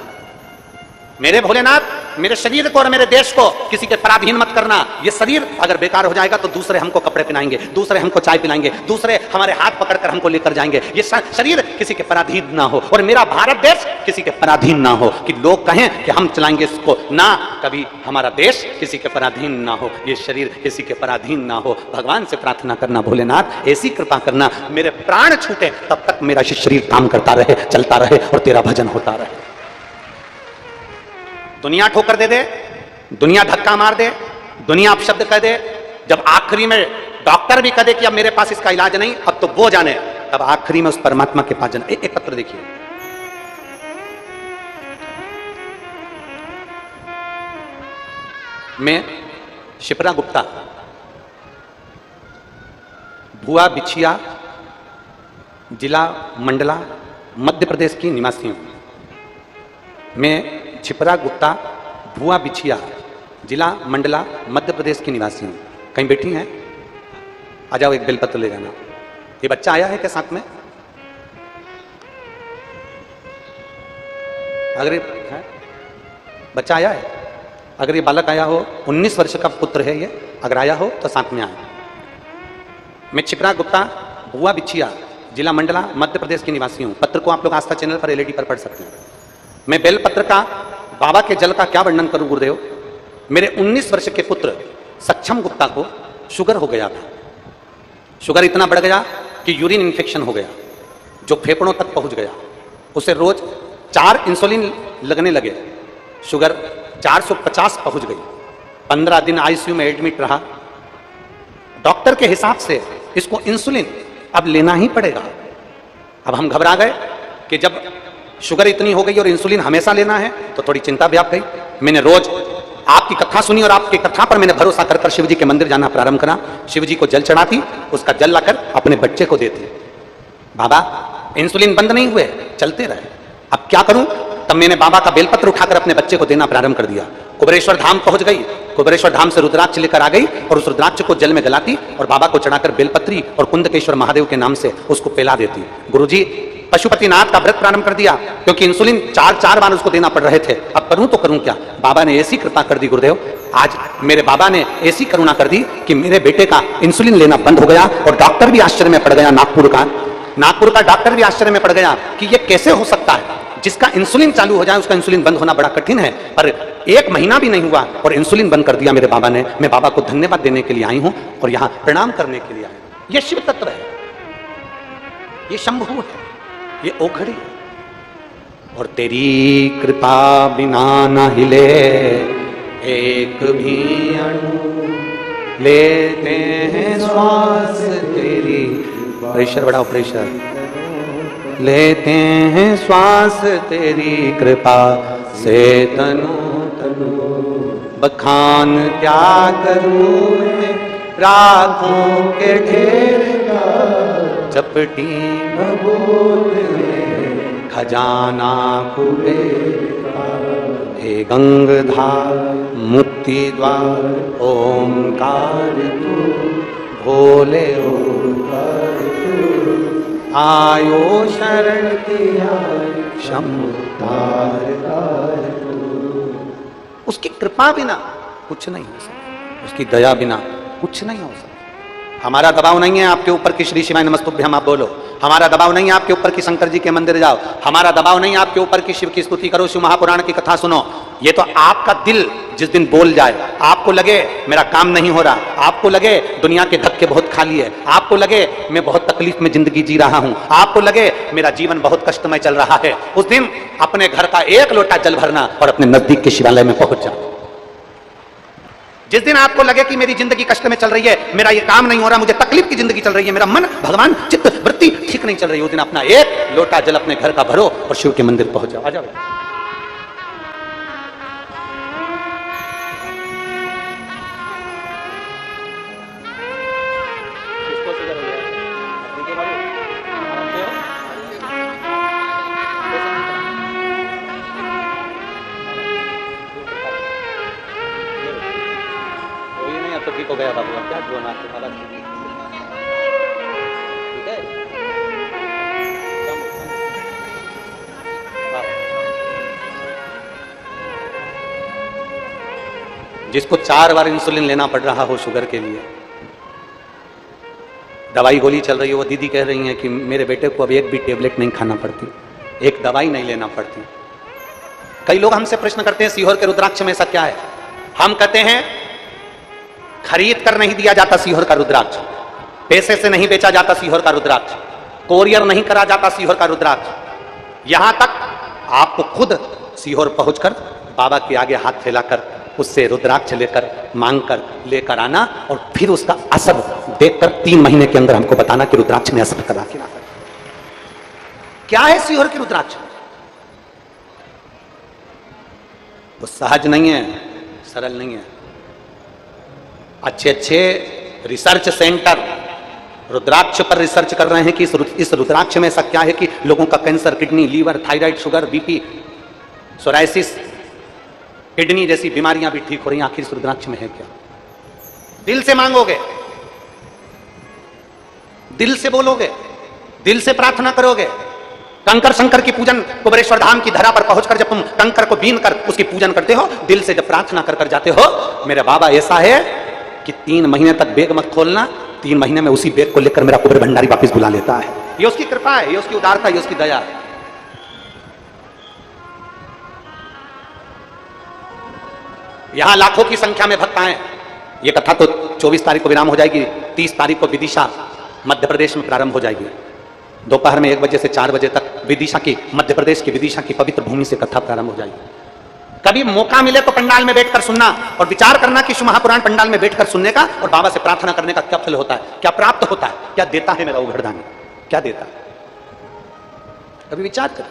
मेरे भोलेनाथ मेरे शरीर को और मेरे देश को किसी के पराधीन मत करना। ये शरीर अगर बेकार हो जाएगा तो दूसरे हमको कपड़े पहनाएंगे, दूसरे हमको चाय पिलाएंगे, दूसरे हमारे हाथ पकड़कर हमको लेकर जाएंगे। ये शरीर किसी के पराधीन ना हो और मेरा भारत देश किसी के पराधीन ना हो कि लोग कहें कि हम चलाएंगे इसको ना, कभी हमारा देश किसी के पराधीन ना हो, ये शरीर किसी के पराधीन ना हो। भगवान से प्रार्थना करना, भोलेनाथ ऐसी कृपा करना मेरे प्राण छूटे तब तक मेरा शरीर काम करता रहे, चलता रहे और तेरा भजन होता रहे। दुनिया ठोकर दे दे, दुनिया धक्का मार दे, दुनिया अपशब्द कह दे, जब आखिरी में डॉक्टर भी कह दे कि अब मेरे पास इसका इलाज नहीं, अब तो वो जाने, तब आखिरी में उस परमात्मा के पास जाना। एक पत्र देखिए, मैं शिप्रा गुप्ता, भुआ बिछिया, जिला मंडला, मध्य प्रदेश की निवासी हूं। मैं छिपरा गुप्ता, भुआ बिछिया, जिला मंडला, मध्य प्रदेश की निवासी हूं। कहीं बैठी हैं? आ जाओ, एक बेलपत्र ले जाना। ये बच्चा आया है क्या साथ में? अगर है बच्चा आया है, अगर ये बालक आया हो, 19 वर्ष का पुत्र है ये, अगर आया हो तो साथ में आए। मैं छिपरा गुप्ता, भुआ बिछिया, जिला मंडला, मध्य प्रदेश की निवासी हूं। पत्र को आप लोग आस्था चैनल पर एलईडी पर पढ़ सकते हैं। मैं बेलपत्र का, बाबा के जल का क्या वर्णन करूं गुरुदेव। मेरे 19 वर्ष के पुत्र सक्षम गुप्ता को शुगर हो गया था। शुगर इतना बढ़ गया कि यूरिन इन्फेक्शन हो गया, जो फेफड़ों तक पहुंच गया। उसे रोज 4 इंसुलिन लगने लगे, शुगर 450 पहुंच गई। 15 दिन आईसीयू में एडमिट रहा। डॉक्टर के हिसाब से इसको इंसुलिन अब लेना ही पड़ेगा। अब हम घबरा गए कि जब शुगर इतनी हो गई और इंसुलिन हमेशा लेना है तो थोड़ी चिंता व्याप गई। मैंने रोज आपकी कथा सुनी और आपकी कथा पर मैंने भरोसा कर शिव जी के मंदिर जाना प्रारंभ करा। शिव जी को जल चढ़ाती, उसका जल लाकर अपने बच्चे को देती। बाबा इंसुलिन बंद नहीं हुए, चलते रहे। अब क्या करूं? तब मैंने बाबा का बेलपत्र उठाकर अपने बच्चे को देना प्रारंभ कर दिया। कुबेरेश्वर धाम पहुंच गई, कुबेरेश्वर धाम से रुद्राक्ष लेकर आ गई और उस रुद्राक्ष को जल में गलाती और बाबा को चढ़ाकर बेलपत्री और कुंदकेश्वर महादेव के नाम से उसको पिला देती। गुरुजी पशुपतिनाथ का व्रत प्रारंभ कर दिया, क्योंकि इंसुलिन 4 बार उसको देना पड़ रहे थे। अब करूं तो करूं क्या? बाबा ने ऐसी कृपा कर दी गुरुदेव, आज मेरे बाबा ने ऐसी करुणा कर दी कि मेरे बेटे का इंसुलिन लेना बंद हो गया। और डॉक्टर भी आश्चर्य में पड़ गया, नागपुर का डॉक्टर भी आश्चर्य में पड़ गया कि यह कैसे हो सकता है। जिसका इंसुलिन चालू हो जाए उसका इंसुलिन बंद होना बड़ा कठिन है, पर 1 महीना भी नहीं हुआ और इंसुलिन बंद कर दिया मेरे बाबा ने। मैं बाबा को धन्यवाद देने के लिए आई हूं और यहां प्रणाम करने के लिए आई हूं। यह शिव तत्व है, ये शंभु है, ये ओघड़ी। और तेरी कृपा बिना न हिले एक भी अणु, लेते हैं श्वास तेरी, प्रेशर बढ़ाओ प्रेशर, लेते हैं श्वास तेरी कृपा से तनु तनु, बखान क्या करूं मैं राखों के ढेर का, चपटी भभूत में खजाना कुबेर का, हे गंगधार मुक्ति द्वार ओंकार तू, भोले आयो शरण किया शंभु तार। उसकी कृपा बिना कुछ नहीं हो सकता, उसकी दया बिना कुछ नहीं हो सकता। हमारा दबाव नहीं है आपके ऊपर कि श्री शिवाय नमस्तुभ्यम आप बोलो, हमारा दबाव नहीं है आपके ऊपर कि शंकर जी के मंदिर जाओ, हमारा दबाव नहीं है आपके ऊपर कि शिव की स्तुति करो, शिव महापुराण की कथा सुनो। ये तो आपका दिल जिस दिन बोल जाए, आपको लगे मेरा काम नहीं हो रहा, आपको लगे दुनिया के धक्के बहुत खाली है, आपको लगे मैं बहुत तकलीफ में जिंदगी जी रहा हूं, आपको लगे मेरा जीवन बहुत कष्टमय चल रहा है, उस दिन अपने घर का एक लोटा जल भरना और अपने नजदीक के शिवालय में पहुंच जाना। जिस दिन आपको लगे कि मेरी जिंदगी कष्ट में चल रही है, मेरा ये काम नहीं हो रहा, मुझे तकलीफ की जिंदगी चल रही है, मेरा मन भगवान चित्त वृत्ति ठीक नहीं चल रही, उस दिन अपना एक लोटा जल अपने घर का भरो और शिव के मंदिर पहुंच जाओ। आ जाओ। तो ठीक हो गया बाबू, अब क्या बोलना आपको बाबा ठीक है। जिसको 4 बार इंसुलिन लेना पड़ रहा हो शुगर के लिए, दवाई गोली चल रही है, वो दीदी कह रही हैं कि मेरे बेटे को अब एक भी टेबलेट नहीं खाना पड़ती, एक दवाई नहीं लेना पड़ती। कई लोग हमसे प्रश्न करते हैं सीहोर के रुद्राक्ष में ऐसा क्या है। हम कहते हैं खरीद कर नहीं दिया जाता सीहोर का रुद्राक्ष, पैसे से नहीं बेचा जाता सीहोर का रुद्राक्ष, कोरियर नहीं करा जाता सीहोर का रुद्राक्ष। यहां तक आपको खुद सीहोर पहुंचकर बाबा के आगे हाथ फैलाकर उससे रुद्राक्ष लेकर मांगकर लेकर आना और फिर उसका असर देखकर 3 महीने के अंदर हमको बताना कि रुद्राक्ष ने असर करा कि ना करा। क्या है सीहोर के रुद्राक्ष? वो सहज नहीं है, सरल नहीं है। अच्छे अच्छे रिसर्च सेंटर रुद्राक्ष पर रिसर्च कर रहे हैं कि इस रुद्राक्ष में ऐसा क्या है कि लोगों का cancer, kidney, liver, thyroid, sugar, BP, psoriasis, kidney जैसी बीमारियां भी ठीक हो रही हैं। आखिर इस रुद्राक्ष में है क्या? दिल से मांगोगे, दिल से बोलोगे, दिल से प्रार्थना करोगे। कंकर शंकर की पूजन कुबेरेश्वर धाम की धरा पर पहुंचकर जब तुम कंकर को बीन कर उसकी पूजन करते हो, दिल से जब प्रार्थना कर कर जाते हो, मेरे बाबा ऐसा है कि 3 महीने तक बैग मत खोलना, 3 महीने में उसी बैग को लेकर मेरा कुबेर भंडारी वापस बुला लेता है। ये उसकी कृपा है, ये उसकी उदारता, ये उसकी दया है। यहां लाखों की संख्या में भक्त आए। ये कथा तो 24 तारीख को विराम हो जाएगी, 30 तारीख को विदिशा मध्य प्रदेश में प्रारंभ हो जाएगी। दोपहर में 1 बजे से 4 बजे तक विदिशा की, मध्य प्रदेश की विदिशा की पवित्र भूमि से कथा प्रारंभ हो जाएगी। कभी मौका मिले तो पंडाल में बैठकर सुनना और विचार करना कि शिव महापुराण पंडाल में बैठकर सुनने का और बाबा से प्रार्थना करने का क्या फल होता है, क्या प्राप्त होता है, क्या देता है मेरा उघड़दानी, क्या देता है। कभी विचार कर।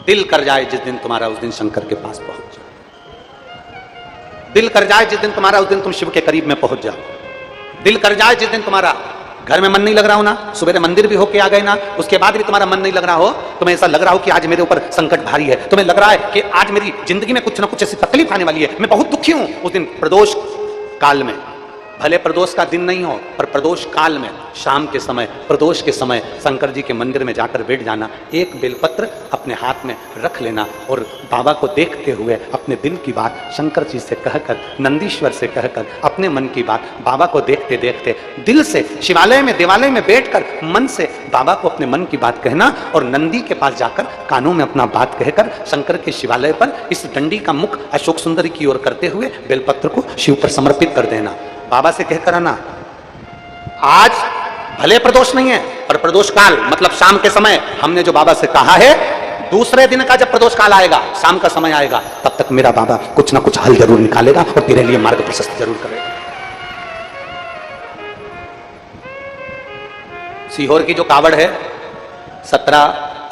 दिल कर जाए जिस दिन तुम्हारा, उस दिन शंकर के पास पहुंच जाओ। दिल कर जाए जिस दिन तुम्हारा, उस दिन तुम शिव के करीब में पहुंच जाओ। दिल कर जाए जिस दिन तुम्हारा घर में मन नहीं लग रहा हो ना, सुबह मंदिर भी होके आ गए ना, उसके बाद भी तुम्हारा मन नहीं लग रहा हो, तुम्हें ऐसा लग रहा हो कि आज मेरे ऊपर संकट भारी है, तुम्हें लग रहा है कि आज मेरी जिंदगी में कुछ ना कुछ ऐसी तकलीफ आने वाली है, मैं बहुत दुखी हूं, उस दिन प्रदोष काल में, भले प्रदोष का दिन नहीं हो पर प्रदोष काल में, शाम के समय, प्रदोष के समय शंकर जी के मंदिर में जाकर बैठ जाना, एक बेलपत्र अपने हाथ में रख लेना और बाबा को देखते हुए अपने दिल की बात शंकर जी से कहकर, नंदीश्वर से कहकर, अपने मन की बात बाबा को देखते देखते दिल से शिवालय में, देवालय में बैठकर मन से बाबा को अपने मन की बात कहना और नंदी के पास जाकर कानों में अपना बात कहकर शंकर के शिवालय पर इस डंडी का मुख अशोक सुंदरी की ओर करते हुए बेलपत्र को शिव पर समर्पित कर देना। बाबा से कहकर आना, आज भले प्रदोष नहीं है पर प्रदोष काल मतलब शाम के समय हमने जो बाबा से कहा है, दूसरे दिन का जब प्रदोष काल आएगा, शाम का समय आएगा, तब तक मेरा बाबा कुछ ना कुछ हल जरूर निकालेगा और तेरे लिए मार्ग प्रशस्त जरूर करेगा। सीहोर की जो कावड़ है 17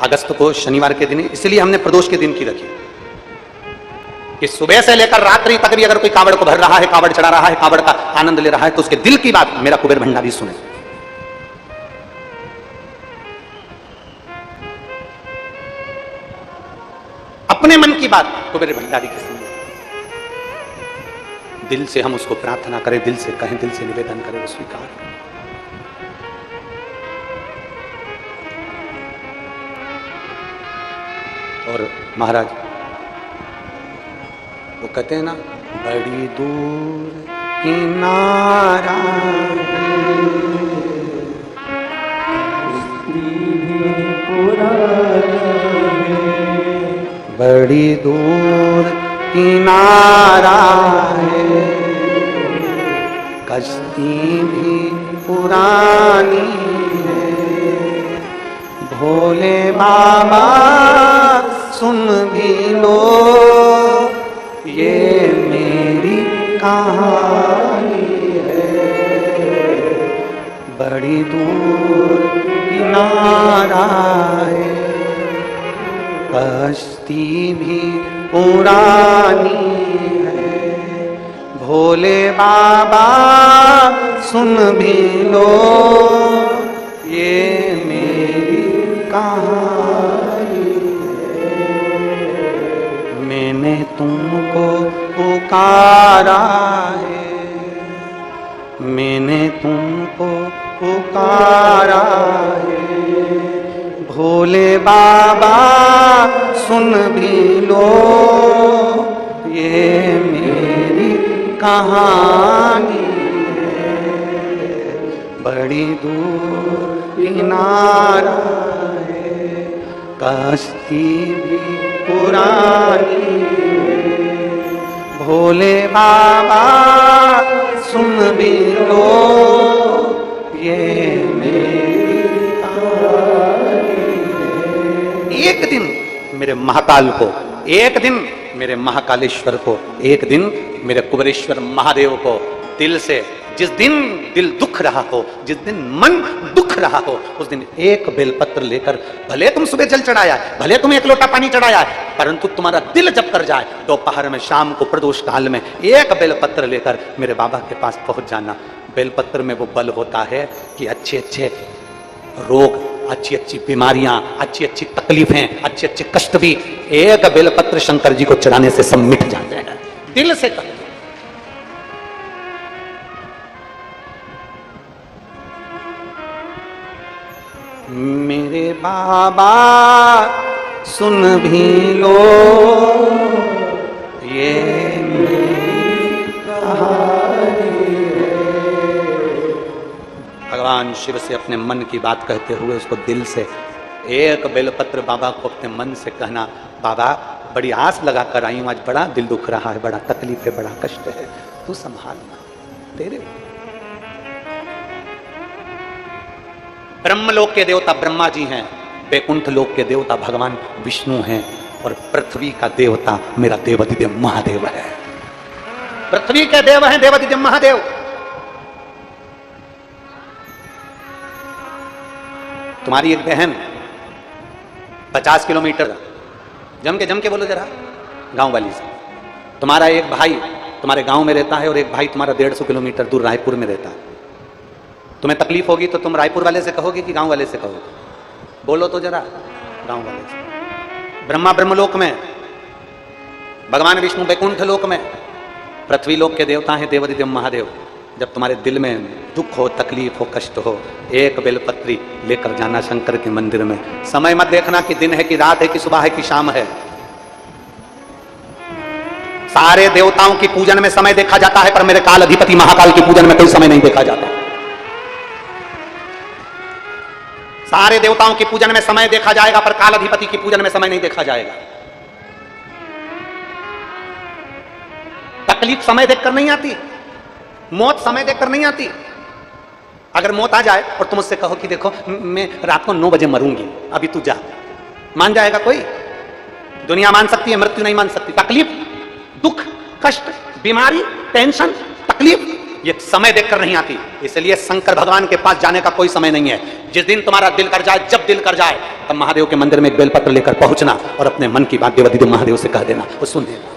अगस्त को शनिवार के दिन, इसलिए हमने प्रदोष के दिन की रखी कि सुबह से लेकर रात्रि तक भी अगर कोई कावड़ को भर रहा है, कावड़ चढ़ा रहा है, कावड़ का आनंद ले रहा है, तो उसके दिल की बात मेरा कुबेर भंडारी सुने। अपने मन की बात कुबेर भंडारी की सुने। दिल से हम उसको प्रार्थना करें, दिल से कहें, दिल से निवेदन करें, वो स्वीकार। और महाराज वो कहते हैं ना, बड़ी दूर किनारा बड़ी दूर किनारा है, कश्ती भी पुरानी है, भोले बाबा सुन भी लो ये मेरी कहानी है, बड़ी दूर किनारा है, कश्ती भी पुरानी है, भोले बाबा सुन भी लो ये मेरी कहानी है, मैंने तुमको पुकारा है, मैंने तुमको पुकारा है, भोले बाबा सुन भी लो ये मेरी कहानी है, बड़ी दूर किनारा है, कश्ती भी पुरानी है, भोले बाबा सुन भी लो ये मेरी कहानी है। एक दिन मेरे महाकाल को, एक दिन मेरे महाकालेश्वर को, एक दिन मेरे कुबेरेश्वर महादेव को दिल से, जिस दिन दिल दुख रहा हो, जिस दिन मन दुख रहा हो, उस दिन एक बेलपत्र लेकर, भले तुम सुबह जल चढ़ाया है, भले तुम एक लोटा पानी चढ़ाया है, परंतु तुम्हारा दिल जब कर जाए, दोपहर में, शाम को, प्रदोष काल में एक बेलपत्र लेकर मेरे बाबा के पास पहुंच जाना। बेलपत्र में वो बल होता है कि अच्छे अच्छे रोग, अच्छी अच्छी बीमारियां, अच्छी अच्छी तकलीफें, अच्छे अच्छे कष्ट भी एक बेलपत्र शंकर जी को चढ़ाने से सब मिट जाते हैं। दिल से कर। मेरे बाबा सुन भी लो ये मेरी कहानी है। भगवान शिव से अपने मन की बात कहते हुए उसको दिल से एक बेलपत्र बाबा को अपने मन से कहना, बाबा बड़ी आस लगा कर आई हूं, आज बड़ा दिल दुख रहा है, बड़ा तकलीफ है, बड़ा कष्ट है, तू संभालना। तेरे ब्रह्मलोक के देवता ब्रह्मा जी हैं, वैकुंठ लोक के देवता भगवान विष्णु हैं, और पृथ्वी का देवता मेरा देवाधिदेव महादेव है। पृथ्वी के देव हैं देवाधिदेव महादेव। तुम्हारी एक बहन 50 किलोमीटर, जम के बोलो जरा, गांव वाली से। तुम्हारा एक भाई तुम्हारे गांव में रहता है और एक भाई तुम्हारा 150 किलोमीटर दूर रायपुर में रहता है। तुम्हें तकलीफ होगी तो तुम रायपुर वाले से कहोगे कि गांव वाले से कहोगे? बोलो तो जरा, गांव वाले से। ब्रह्मा ब्रह्मलोक में, भगवान विष्णु वैकुंठ लोक में, पृथ्वी लोक के देवता हैं देवाधिदेव महादेव। जब तुम्हारे दिल में दुख हो, तकलीफ हो, कष्ट हो, एक बेलपत्री लेकर जाना शंकर के मंदिर में। समय मत देखना कि दिन है कि रात है कि सुबह है कि शाम है। सारे देवताओं की पूजन में समय देखा जाता है, पर मेरे काल अधिपति महाकाल की पूजन में कोई समय नहीं देखा जाता। सारे देवताओं की पूजन में समय देखा जाएगा, पर काल अधिपति की पूजन में समय नहीं देखा जाएगा। तकलीफ समय देखकर नहीं आती, मौत समय देखकर नहीं आती। अगर मौत आ जाए और तुम उससे कहो कि देखो मैं रात को 9 बजे मरूंगी, अभी तू जा, मान जाएगा कोई? दुनिया मान सकती है, मृत्यु नहीं मान सकती। तकलीफ, दुख, कष्ट, बीमारी, टेंशन, तकलीफ, ये समय देखकर नहीं आती। इसलिए शंकर भगवान के पास जाने का कोई समय नहीं है। जिस दिन तुम्हारा दिल कर जाए, जब दिल कर जाए, तब महादेव के मंदिर में एक बेलपत्र लेकर पहुंचना और अपने मन की बात देवाधिदेव महादेव से कह देना, वो सुन देना।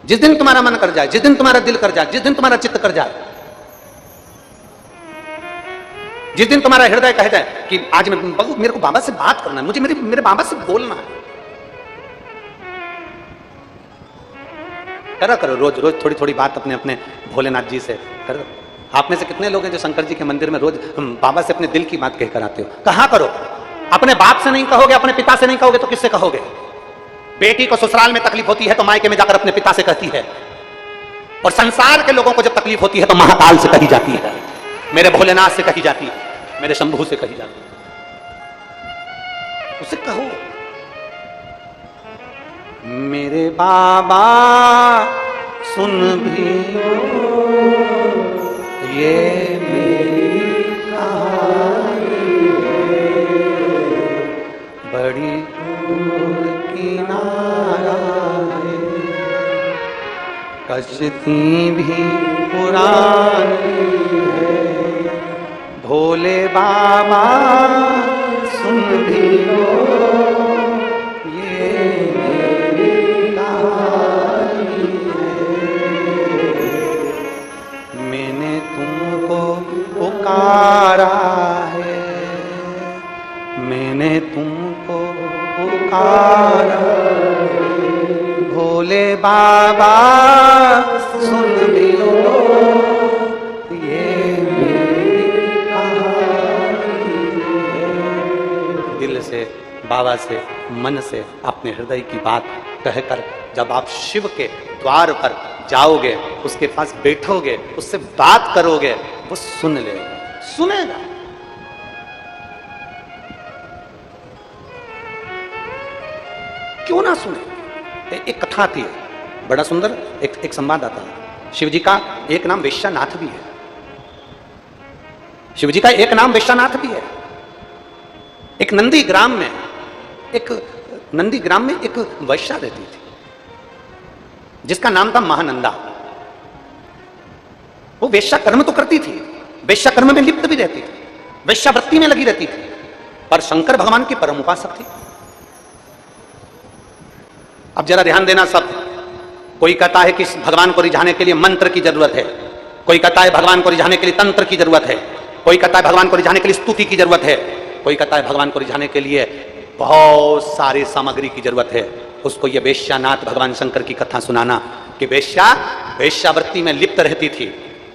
जिस दिन तुम्हारा मन कर जाए, जिस दिन तुम्हारा दिल कर जाए, जिस दिन तुम्हारा चित्त कर जाए, जिस दिन तुम्हारा हृदय कह जाए कि आज मेरे को बाबा से बात करना है, मुझे मेरे बाबा से बोलना है, करो करो, रोज रोज थोड़ी थोड़ी बात अपने अपने भोलेनाथ जी से करो। आप में से कितने लोग हैं जो शंकर जी के मंदिर में रोज बाबा से अपने दिल की बात कहकर आते हो? कहां करो? अपने बाप से नहीं कहोगे, अपने पिता से नहीं कहोगे तो किससे कहोगे? बेटी को ससुराल में तकलीफ होती है तो मायके में जाकर अपने पिता से कहती है, और संसार के लोगों को जब तकलीफ होती है तो महाकाल से कही जाती है, मेरे भोलेनाथ से कही जाती है, मेरे शंभू से कही जाती है। उसे कहो, मेरे बाबा सुन भी ये मेरी कहानी बड़ी दूर किनारा है, कश्ती भी पुरानी है, भोले बाबा सुन भी लो ये मेरी कहानी है, मैंने तुमको पुकारा है, मैंने तुमको पुकारा है, भोले बाबा सुन भी लो ये मेरी कहानी है। दिल से, बाबा से, मन से अपने हृदय की बात कहकर जब आप शिव के द्वार पर जाओगे, उसके पास बैठोगे, उससे बात करोगे, वो सुन लेगा, सुनेगा। क्यों ना सुने? एक कथा थी बड़ा सुंदर, एक संवाद आता है। शिव जी का एक नाम वेश्यानाथ भी है, शिव जी का एक नाम वेश्यानाथ भी है। एक नंदी ग्राम में एक वैश्या रहती थी जिसका नाम था महानंदा। वो वेश्या कर्म तो करती थी, वेश्या कर्म में लिप्त भी रहती थी, वेश्यावृत्ति में लगी रहती थी, पर शंकर भगवान की परम उपासक थी। अब जरा ध्यान देना सब, कोई कहता है कि भगवान को रिझाने के लिए मंत्र की जरूरत है, कोई कहता है भगवान को रिझाने के लिए तंत्र की जरूरत है, कोई कहता है भगवान को रिझाने के लिए स्तुति की जरूरत है, कोई कहता है भगवान को रिझाने के लिए बहुत सारी सामग्री की जरूरत है। उसको ये वेश्यानाथ भगवान शंकर की कथा सुनाना कि वेश्यावृत्ति में लिप्त रहती थी,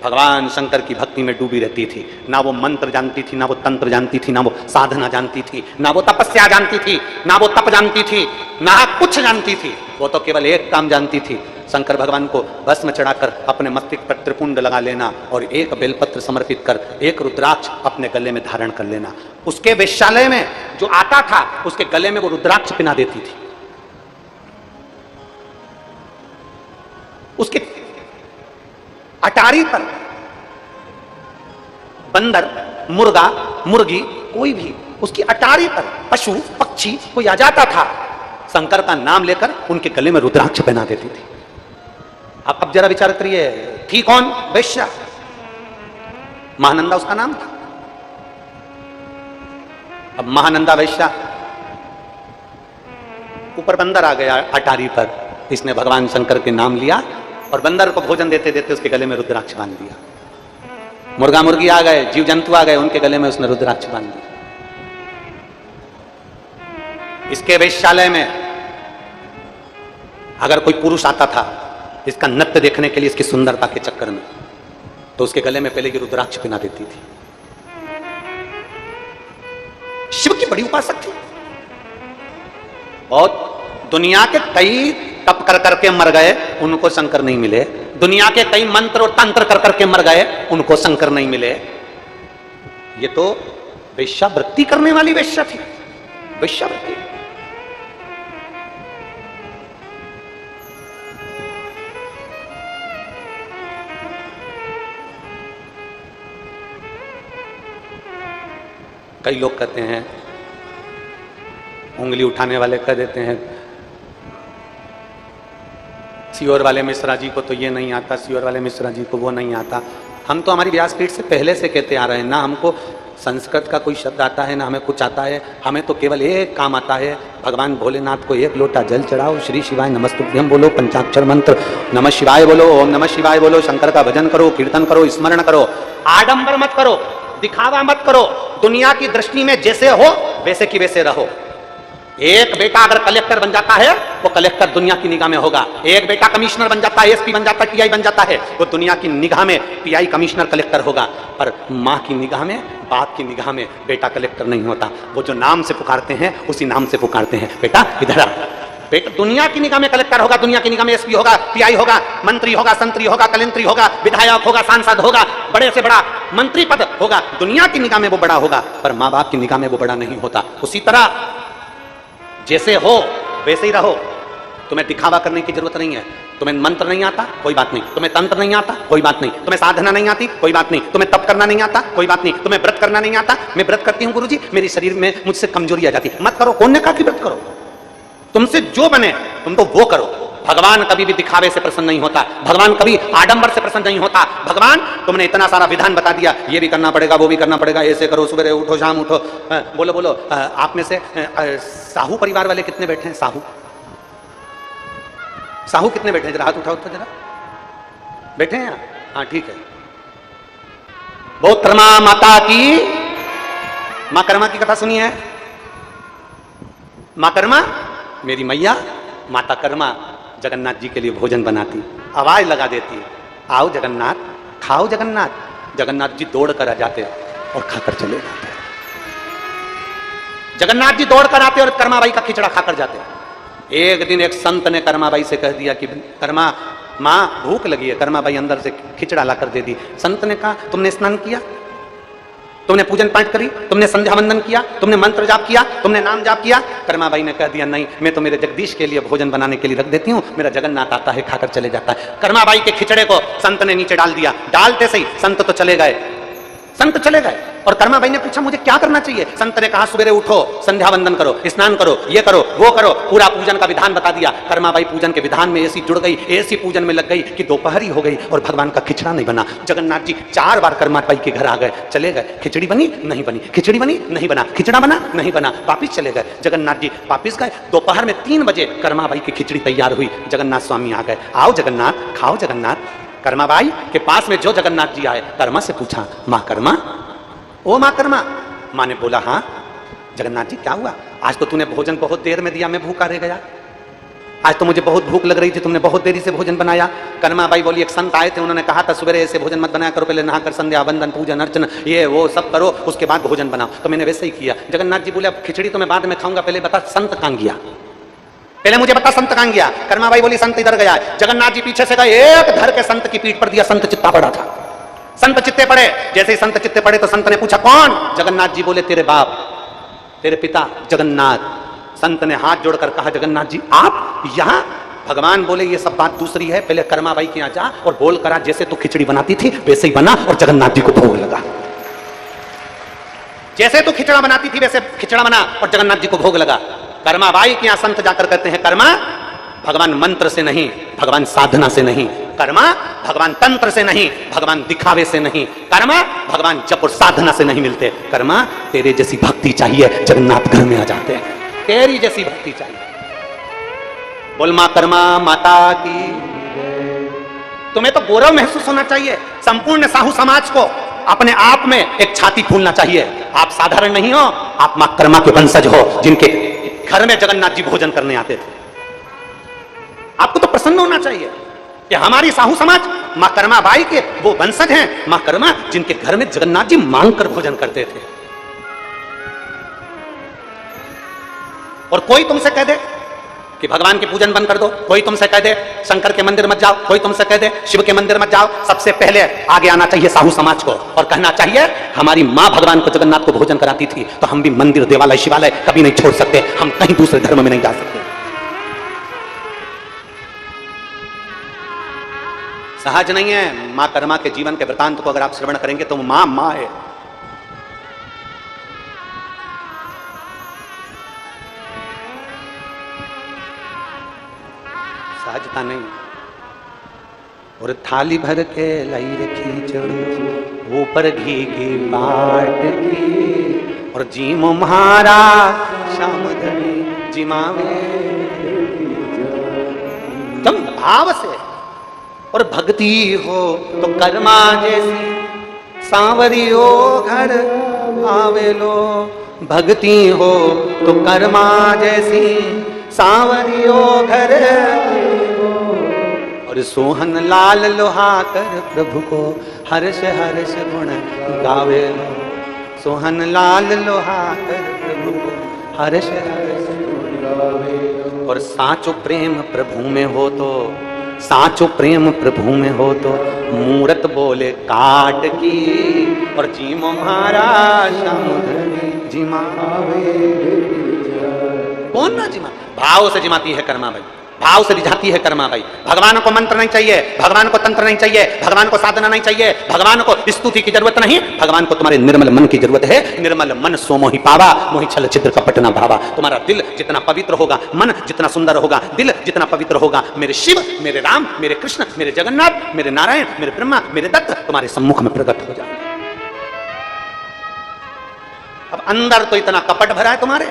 भगवान शंकर की भक्ति में डूबी रहती थी, ना वो मंत्र जानती थी, ना वो तंत्र जानती थी, ना वो साधना जानती थी, ना वो तपस्या जानती थी, ना वो तप जानती थी, ना कुछ जानती थी। वो तो केवल एक काम जानती थी, शंकर भगवान को भस्म चढ़ाकर अपने मस्तिष्क पर त्रिपुंड लगा लेना और एक बेलपत्र समर्पित कर एक रुद्राक्ष अपने गले में धारण कर लेना। उसके वेश्यालय में जो आता था उसके गले में वो रुद्राक्ष पिना देती थी। उसके अटारी पर बंदर, मुर्गा, मुर्गी, कोई भी उसकी अटारी पर पशु पक्षी कोई आ जाता था, शंकर का नाम लेकर उनके गले में रुद्राक्ष पहना देती थी। अब जरा विचार करिए, थी कौन? वेश्या। महानंदा उसका नाम था। अब महानंदा वेश्या, ऊपर बंदर आ गया अटारी पर, इसने भगवान शंकर के नाम लिया और बंदर को भोजन देते देते उसके गले में रुद्राक्ष बांध दिया। मुर्गा मुर्गी आ गए, जीव जंतु आ गए, उनके गले में उसने रुद्राक्ष बांध दिया। इसके वेश्यालय में अगर कोई पुरुष आता था इसका नृत्य देखने के लिए, इसकी सुंदरता के चक्कर में, तो उसके गले में पहले की रुद्राक्ष पहना देती थी। शिव की बड़ी उपासक थी। और दुनिया के कई तप कर करके मर गए, उनको शंकर नहीं मिले। दुनिया के कई मंत्र और तंत्र कर करके मर गए, उनको शंकर नहीं मिले। ये तो वेश्यावृत्ति करने वाली वेश्या थी, वेश्यावृत्ति। कई लोग कहते हैं, उंगली उठाने वाले कह देते हैं, सियोर वाले मिश्रा जी को तो ये नहीं आता, सियोर वाले मिश्रा जी को वो नहीं आता। हम तो हमारी व्यासपीठ से पहले से कहते आ रहे हैं, ना हमको संस्कृत का कोई शब्द आता है, ना हमें कुछ आता है। हमें तो केवल एक काम आता है, भगवान भोलेनाथ को एक लोटा जल चढ़ाओ, श्री शिवाय नमस्तुभ्यम बोलो, पंचाक्षर मंत्र नमः शिवाय बोलो, ओम नमः शिवाय बोलो, शंकर का भजन करो, कीर्तन करो, स्मरण करो, आडंबर मत करो। दिखावा मत करो, दुनिया की दृष्टि में जैसे हो वैसे की वैसे रहो। एक बेटा अगर कलेक्टर बन जाता है वो कलेक्टर दुनिया की निगाह में होगा, एक बेटा कमिश्नर बन जाता है, एसपी बन जाता है, टीआई बन जाता है, वो दुनिया की निगाह में पीआई कमिश्नर कलेक्टर होगा। पर माँ की निगाह में, बाप की निगाह में बेटा कलेक्टर नहीं होता। वो जो नाम से पुकारते हैं उसी नाम से पुकारते हैं, बेटा इधर आ। बेटा दुनिया की निगाह में कलेक्टर होगा, दुनिया की निगाह में एसपी होगा, पीआई होगा, मंत्री होगा, संतरी होगा, कलेंत्री होगा, विधायक होगा, सांसद होगा, बड़े से बड़ा मंत्री पद होगा, दुनिया की निगाह में वो बड़ा होगा, पर माँ बाप की निगाह में वो बड़ा नहीं होता। उसी तरह जैसे हो वैसे ही रहो, तुम्हें दिखावा करने की जरूरत नहीं है। तुम्हें मंत्र नहीं आता, कोई बात नहीं। तुम्हें तंत्र नहीं आता, कोई बात नहीं। तुम्हें साधना नहीं आती, कोई बात नहीं। तुम्हें तप करना नहीं आता, कोई बात नहीं। तुम्हें व्रत करना नहीं आता, मैं व्रत करती हूँ गुरुजी, मेरे शरीर में मुझसे कमजोरी आ जाती, मत करो। कौन ने कहा कि व्रत करो? तुमसे जो बने तुम तो वो करो। भगवान कभी भी दिखावे से प्रसन्न नहीं होता, भगवान कभी आडंबर से प्रसन्न नहीं होता। भगवान तुमने इतना सारा विधान बता दिया, ये भी करना पड़ेगा, वो भी करना पड़ेगा, ऐसे करो, सुबह उठो, शाम उठो। बोलो बोलो, आप में से साहू परिवार वाले कितने बैठे हैं? साहू साहू कितने बैठे हैं? जरा हाथ उठाओ तो जरा, बैठे हैं? हाँ ठीक है। बहुत कर्मा माता की, माँ कर्मा की कथा सुनी है? माँ कर्मा मेरी मैया, माता कर्मा जगन्नाथ जी के लिए भोजन बनाती, आवाज लगा देती, आओ जगन्नाथ, खाओ जगन्नाथ। जगन्नाथ जी दौड़ कर आ जाते और खाकर चले जाते। जगन्नाथ जी दौड़ कर आते और कर्माबाई का खिचड़ा खाकर जाते। एक दिन एक संत ने कर्माबाई से कह दिया कि कर्मा माँ भूख लगी है। कर्माबाई अंदर से खिचड़ा लाकर दे दी। संत ने कहा तुमने स्नान किया, तुमने पूजन पाठ करी, तुमने संध्या वंदन किया, तुमने मंत्र जाप किया, तुमने नाम जाप किया? कर्माबाई ने कह दिया नहीं, मैं तो मेरे जगदीश के लिए भोजन बनाने के लिए रख देती हूँ, मेरा जगन्नाथ आता है खाकर चले जाता है। कर्माबाई के खिचड़े को संत ने नीचे डाल दिया। डालते सही संत तो चले गए, संत चले गए। और कर्माबाई ने पूछा मुझे क्या करना चाहिए? संत ने कहा सुबह उठो, संध्या वंदन करो, स्नान करो, ये करो, वो करो, पूरा पूजन का विधान बता दिया। कर्माबाई पूजन के विधान में ऐसी जुड़ गई, ऐसी पूजन में लग गई कि दोपहर ही हो गई और भगवान का खिचड़ा नहीं बना। जगन्नाथ जी 4 बार कर्माबाई के घर आ गए, चले गए। खिचड़ी बनी नहीं बनी, खिचड़ी बनी नहीं बना, खिचड़ा बना नहीं बना, वापिस चले गए। जगन्नाथ जी वापिस गए। दोपहर में 3 बजे कर्माबाई की खिचड़ी तैयार हुई। जगन्नाथ स्वामी आ गए, आओ जगन्नाथ, खाओ जगन्नाथ। कर्माबाई के पास में जो जगन्नाथ जी आए, कर्मा से पूछा माँ कर्मा, ओ माँ कर्मा। माँ ने बोला हाँ। जगन्नाथ जी क्या हुआ? आज तो तूने भोजन बहुत देर में दिया, मैं भूखा रह गया। आज तो मुझे बहुत भूख लग रही थी, तुमने बहुत देरी से भोजन बनाया। कर्माबाई बोली एक संत आए थे, उन्होंने कहा था सवेरे ऐसे भोजन मत बनाया करो, पहले नहाकर संध्या वंदन पूजन अर्चन ये वो सब करो, उसके बाद भोजन बनाओ। तो मैंने वैसे ही किया। जगन्नाथ जी बोले अब खिचड़ी तो मैं बाद में खाऊंगा, पहले बता संत कहां गया, पहले मुझे बता संत कहां गया। कर्माबाई बोली संत इधर गया। जगन्नाथ जी पीछे से गए, एक धर के संत की पीठ पर दिया, संत चित्ता पड़ा था। संत चित्ते पड़े। जैसे ही संत चित्ते पड़े तो संत ने पूछा कौन? जगन्नाथ जी बोले तेरे बाप, तेरे पिता जगन्नाथ। संत ने हाथ जोड़कर कहा जगन्नाथ जी आप यहां? भगवान बोले ये सब बात दूसरी है, पहले कर्माबाई के यहां जा और बोल करा जैसे तू खिचड़ी बनाती थी वैसे ही बना, और जगन्नाथ जी को भोग लगा। जैसे तू खिचड़ा बनाती थी वैसे खिचड़ा बना और जगन्नाथ जी को भोग लगा। कर्माबाई के यहां संत जाकर कहते हैं कर्मा भगवान मंत्र से नहीं, भगवान साधना से नहीं, कर्मा भगवान तंत्र से नहीं, भगवान दिखावे से नहीं, कर्मा भगवान जप और साधना से नहीं मिलते। कर्मा तेरे जैसी भक्ति चाहिए, जगन्नाथ घर में आ जाते हैं। तेरी जैसी भक्ति चाहिए। बोल मां कर्मा माता की। तुम्हें तो गौरव महसूस होना चाहिए। संपूर्ण साहू समाज को अपने आप में एक छाती फूलना चाहिए। आप साधारण नहीं हो, आप मां कर्मा के वंशज हो, जिनके घर में जगन्नाथ जी भोजन करने आते थे। आपको तो प्रसन्न होना चाहिए कि हमारी साहू समाज मां कर्मा बाई के वो वंशज हैं, मां कर्मा जिनके घर में जगन्नाथ जी मांग कर भोजन करते थे। और कोई तुमसे कह दे कि भगवान के पूजन बंद कर दो, कोई तुमसे कह दे शंकर के मंदिर मत जाओ, कोई तुमसे कह दे शिव के मंदिर मत जाओ, सबसे पहले आगे आना चाहिए साहू समाज को और कहना चाहिए हमारी मां भगवान को जगन्नाथ को भोजन कराती थी, तो हम भी मंदिर देवालय शिवालय कभी नहीं छोड़ सकते, हम कहीं दूसरे धर्म में नहीं जा सकते। सहज नहीं है। मां कर्मा के जीवन के वृतांत को अगर आप श्रवण करेंगे तो मां मां है। सहजता नहीं। और थाली भर के लाई रखी चढ़ो ऊपर घी की बाट की, और जीमो म्हारा शाम धनी जिमावे तुम भाव से। और भक्ति हो तो कर्मा जैसी सांवरियो घर आवेलो, भक्ति हो तो कर्मा जैसी सांवरियो घर। और सोहन लाल लोहाकर प्रभु को हर्ष हर्ष गुण गावेलो, सोहन लाल लोहाकर प्रभु को हर्ष हर्ष गुण गावेलो। और साचो प्रेम प्रभु में हो तो, साचो प्रेम प्रभु में हो तो मूरत बोले काट की। और जीमो महाराज जिमावे, कौन ना जिमा, भाव से जिमाती है कर्मा भाई, भाव से रिझाती है कर्मा भाई। भगवान को मंत्र नहीं चाहिए, भगवान को तंत्र नहीं चाहिए, भगवान को साधना नहीं चाहिए, भगवान को स्तुति की जरूरत नहीं, भगवान को तुम्हारे निर्मल मन की जरूरत है। निर्मल मन सो मोहि पावा, मोहि छल छिद्र कपट न भावा। तुम्हारा दिल जितना पवित्र होगा, मन जितना सुंदर होगा, दिल जितना पवित्र होगा, मेरे शिव, मेरे राम, मेरे कृष्ण, मेरे जगन्नाथ, मेरे नारायण, मेरे ब्रह्मा, मेरे दत्त तुम्हारे सम्मुख में प्रकट हो जाए। अब अंदर तो इतना कपट भरा है तुम्हारे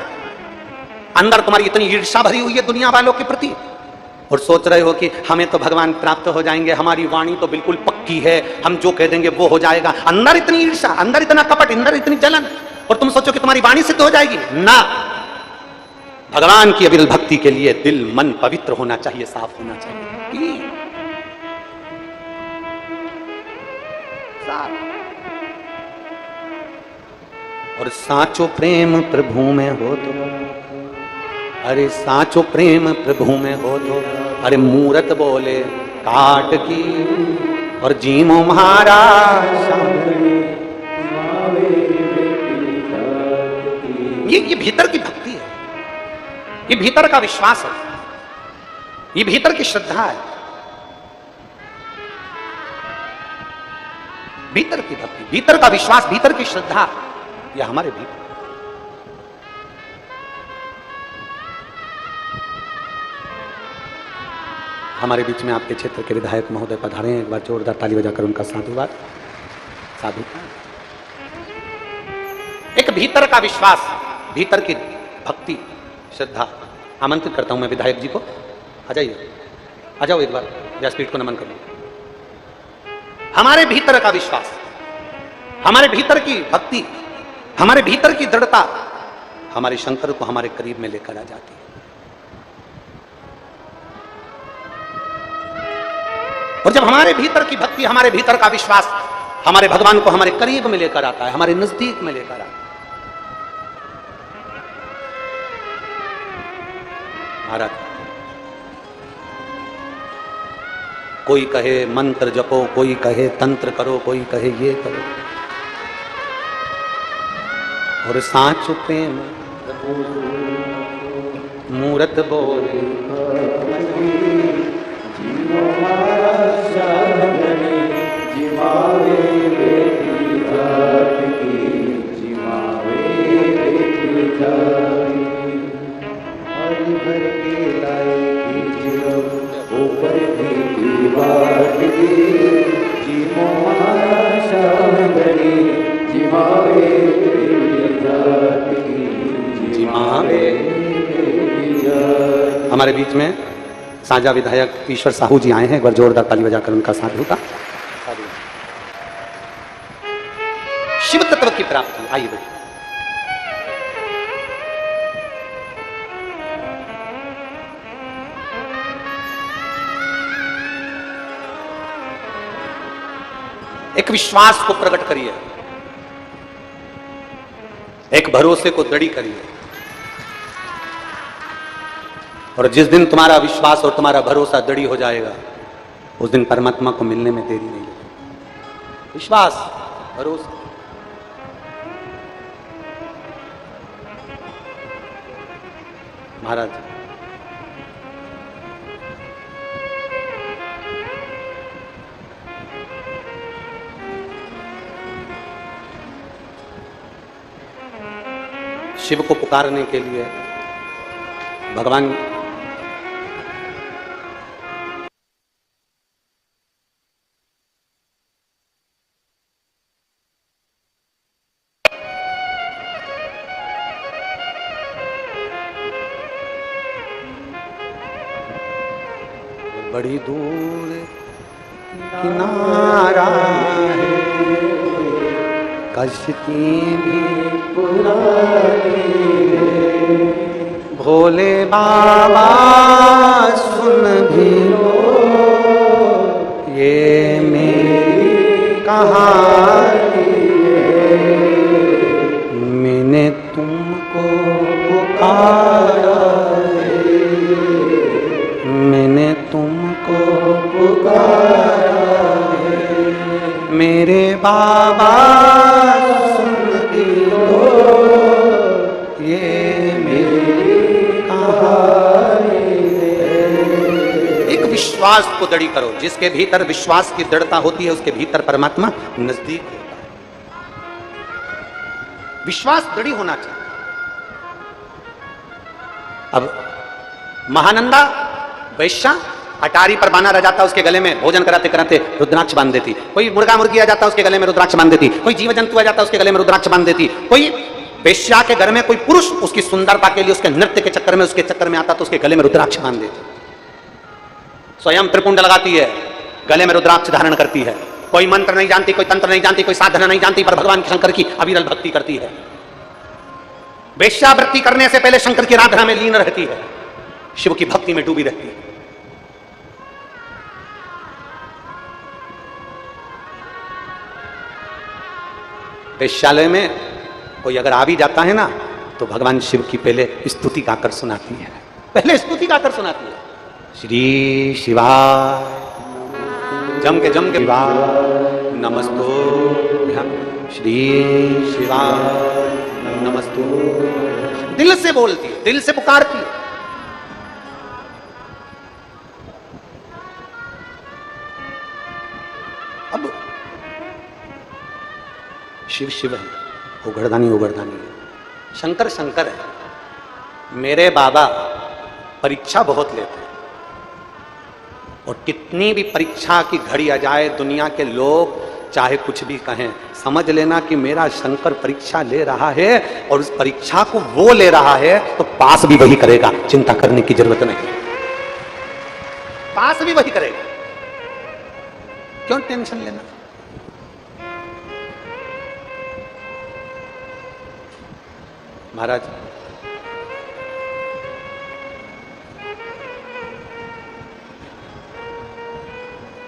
अंदर, तुम्हारी इतनी ईर्ष्या भरी हुई है दुनिया वालों के प्रति, और सोच रहे हो कि हमें तो भगवान प्राप्त हो जाएंगे, हमारी वाणी तो बिल्कुल पक्की है, हम जो कह देंगे वो हो जाएगा। अंदर इतनी ईर्ष्या, अंदर इतना कपट, अंदर इतनी जलन, और तुम सोचो कि तुम्हारी वाणी सिद्ध हो जाएगी ना। भगवान की अविरल भक्ति के लिए दिल मन पवित्र होना चाहिए, साफ होना चाहिए। और साचो प्रेम प्रभु में हो तो, अरे साचो प्रेम प्रभु में हो तो, अरे मूरत बोले काट की। और जीमो महाराज ये भीतर की भक्ति है, ये भीतर का विश्वास है, ये भीतर की श्रद्धा है, भीतर की भक्ति, भीतर का विश्वास, भीतर की श्रद्धा, यह हमारे भीतर। हमारे बीच में आपके क्षेत्र के विधायक महोदय पधारे हैं, एक बार जोरदार ताली बजाकर उनका साधुवाद। साधु एक भीतर का विश्वास, भीतर की भक्ति, श्रद्धा। आमंत्रित करता हूं मैं विधायक जी को, आ जाइए, आ जाओ एक बार, व्यासपीठ को नमन कर लो। हमारे भीतर का विश्वास, हमारे भीतर की भक्ति, हमारे भीतर की दृढ़ता हमारे शंकर को हमारे करीब में लेकर आ जाती है। और जब हमारे भीतर की भक्ति, हमारे भीतर का विश्वास हमारे भगवान को हमारे करीब में लेकर आता है, हमारे नजदीक में लेकर आता है। महाराज, कोई कहे मंत्र जपो, कोई कहे तंत्र करो, कोई कहे ये करो, और साचो प्रेम मूरत बोले हमारे बीच में साझा विधायक ईश्वर साहू जी आए हैं, एक बार जोरदार ताली बजाकर उनका साधु का शिव तत्व की प्राप्ति। आइए बेटे, एक विश्वास को प्रकट करिए, एक भरोसे को दृढ़ करिए, और जिस दिन तुम्हारा विश्वास और तुम्हारा भरोसा दृढ़ हो जाएगा, उस दिन परमात्मा को मिलने में देरी नहीं लगेगी। विश्वास, भरोसा। महाराज, शिव को पुकारने के लिए भगवान बड़ी दूर किनारा है, कश्ती भी पुरानी है, भोले बाबा सुन भी लो ये मेरी कहानी है। मैंने तुमको पुकारा है, मैंने तुमको पुकारा है, मेरे बाबा सुन भी लो ये मेरी कहानी है। एक विश्वास को दृढ़ करो, जिसके भीतर विश्वास की दृढ़ता होती है उसके भीतर परमात्मा नजदीक होता है। विश्वास दृढ़ होना चाहिए। अब महानंदा वैश्या अटारी पर बाना रह जाता, उसके गले में भोजन कराते कराते रुद्राक्ष बांध देती। कोई मुर्गा मुर्गी आ जाता, उसके गले में रुद्राक्ष बांध देती। कोई जीव जंतु आ जाता, उसके गले में रुद्राक्ष बांध देती। कोई वेश्या के घर में कोई पुरुष उसकी सुंदरता के लिए, उसके नृत्य के चक्कर में, उसके चक्कर में आता तो उसके गले में रुद्राक्ष बांध देती। स्वयं त्रिपुंड लगाती है, गले में रुद्राक्ष धारण करती है। कोई मंत्र नहीं जानती, कोई तंत्र नहीं जानती, कोई साधना नहीं जानती, पर भगवान शंकर की अविरल भक्ति करती है। वेश्यावृत्ति करने से पहले शंकर की आराधना में लीन रहती है, शिव की भक्ति में डूबी रहती है। वेश्यालय में कोई अगर आ भी जाता है ना तो भगवान शिव की पहले स्तुति गाकर सुनाती है, पहले स्तुति गाकर सुनाती है। श्री शिवाय जम के शिवाय नमस्तो, श्री शिवाय नमस्तो, दिल से बोलती है, दिल से पुकारती है। अब शिव शिव है, उगड़दानी उगड़दानी है, शंकर शंकर है। मेरे बाबा परीक्षा बहुत लेते हैं, और कितनी भी परीक्षा की घड़ी आ जाए, दुनिया के लोग चाहे कुछ भी कहें, समझ लेना कि मेरा शंकर परीक्षा ले रहा है, और उस परीक्षा को वो ले रहा है तो पास भी वही करेगा, चिंता करने की जरूरत नहीं, पास भी वही करेगा। क्यों टेंशन लेना। महाराज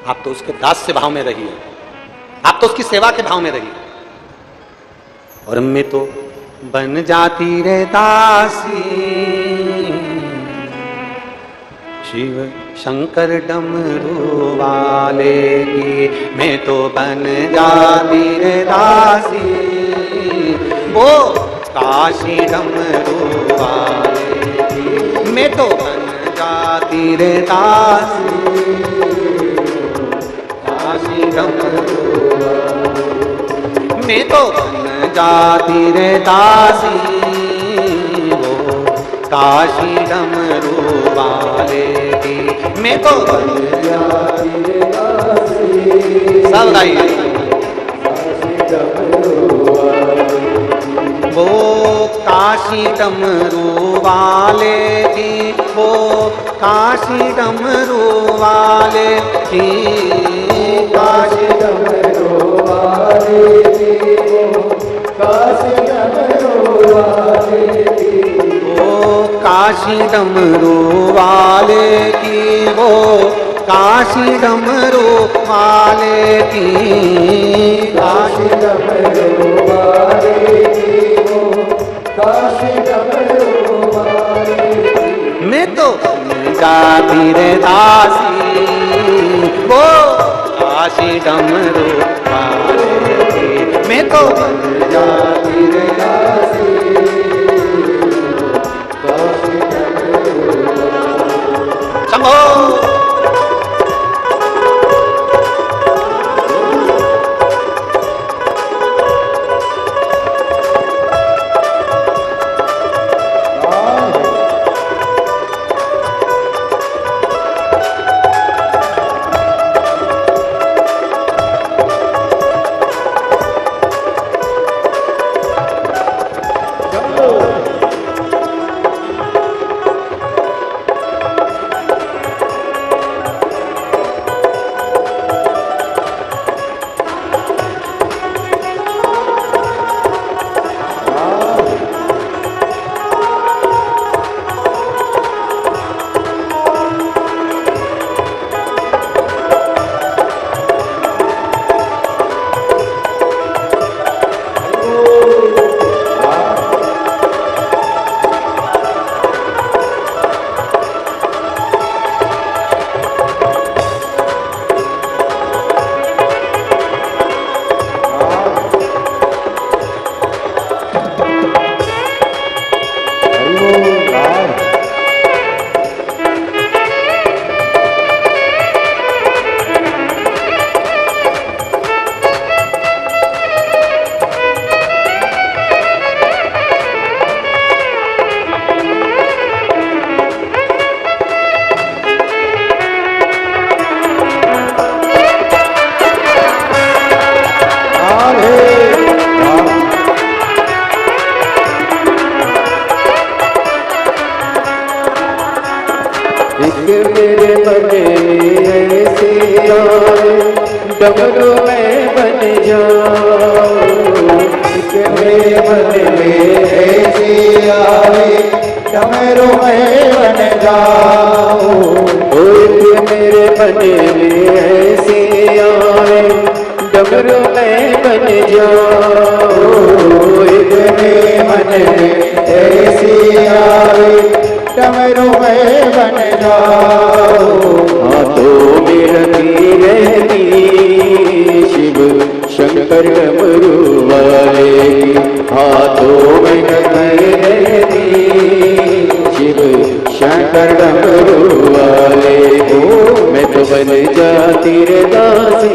आप तो उसके दास से भाव में रहिए, आप तो उसकी सेवा के भाव में रहिए। और मैं तो बन जाती रे दासी, शिव शंकर डमरू वाले की, मैं तो बन जाती रे दासी, वो काशी डमरू वाले की, मैं तो बन जाती रे दासी, काशी डमरू, मैं तो बन जाती रे दासी, वो काशी डमरू वाले की, मैं तो बन जाती रे दासी। सब गाइए। वो काशी डमरू वाले की, वो काशी डमरू वाले की, काशी डमरू वाले की, वो काशी डमरू वाले की, वो काशी डमरू वाले की, वो काशी डमरू वाले की, काशी डमरू वाले की, वो काशी डमरू वाले की, मैं तो बन जाती रे दासी, वो काशी डमरू वाले की, मैं तो बन जाती रे दासी, काशी डमरू वाले। शंभो मेरे मन में ऐसे आए डमरू में बन जाओ, एक मेरे मन में ऐसे आए डमरू में बन जाओ, एक मेरे मन में ऐसे आए डमरू में बन जाओ, एक मेरे मन में ऐसे आए डमरू में बन जाओ। हाथों में रखी रहती शिव शंकर डमरू वाले की, हाथों में रखी रहती शिव शंकर डमरू वाले को। मैं तो बन जाती रे दासी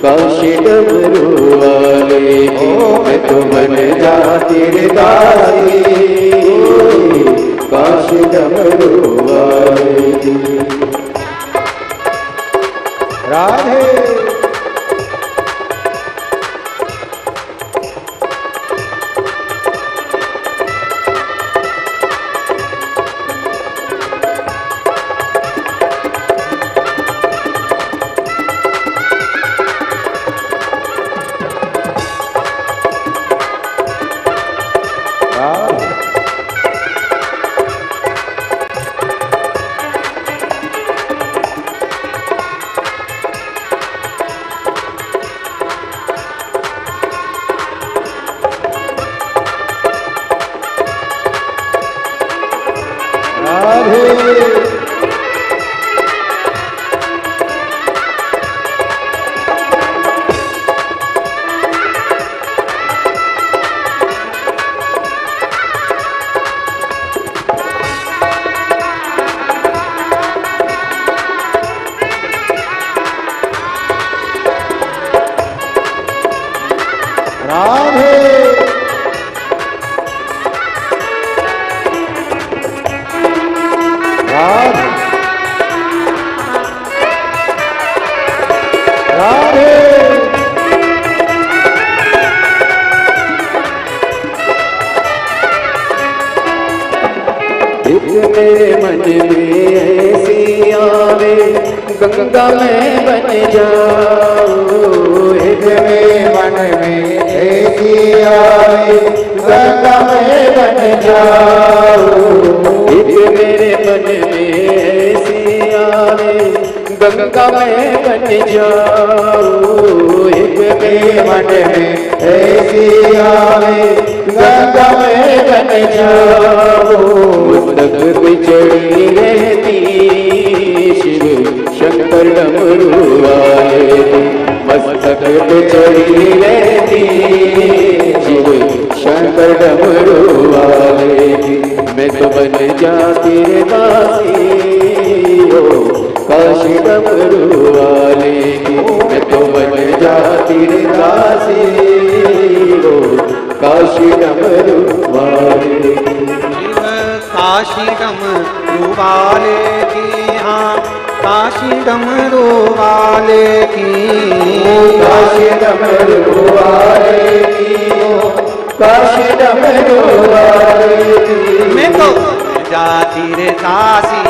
काशी डमरू वाले की, मैं तो बन जाती रे दासी काशी डमरू वाले की। राधे मेरे मन में ऐसी आवे गंगा में बन जाओ, एक मेरे मन में ऐसी आवे गंगा में बन जाओ, एक मेरे मन में ऐसी आवे गंगा में बन जाओ, एक मेरे मन में ऐसी आवे गंगा में बन जाओ। मस्तक पे चढ़ी रहती शिव शंकर डमरू वाले की, मस्तक पे चढ़ी रहती शिव शंकर डमरू वाले की। मैं तो बन जाती रे दासी हो काशी डमरू वाले की, मैं तो बन जाती रे दासी हो काशी डमरू वाले की। काशी डमरू वाले की, हाँ काशी डमरू वाले की, काशी डमरू वाले की, काशी डमरू वाले की। मैं तो जाती रे दासी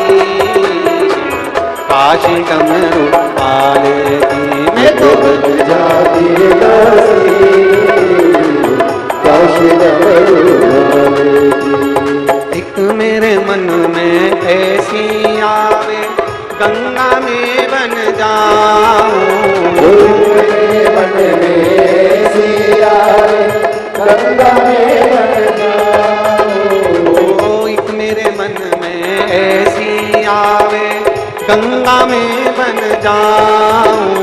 काशी डमरू वाले की, मैं तो जाती रे दासी काशी डमरू वाले की। एक मेरे मन में ऐसी आवे गंगा में बन जाऊं, मेरे मन में ऐसी आवे गंगा में बन जाऊं, एक मेरे मन में ऐसी आवे गंगा में बन जाऊं,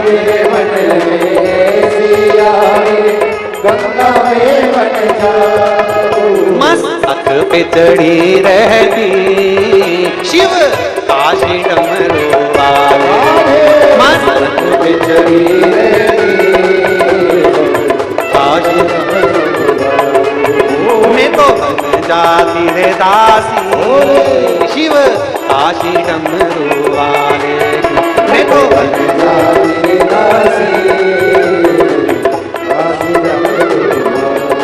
मेरे मन में ऐसी आवे गंगा में बन जाऊं। मस्तक पे चढ़ी रहती शिव काशी डमरू वाले, मस्तक पे चढ़ी रहती काशी डमरू वाले। मैं तो बन जाती रे दासी शिव काशी डमरू वाले, मैं तो बन जाती रे दासी काशी डमरू वाले।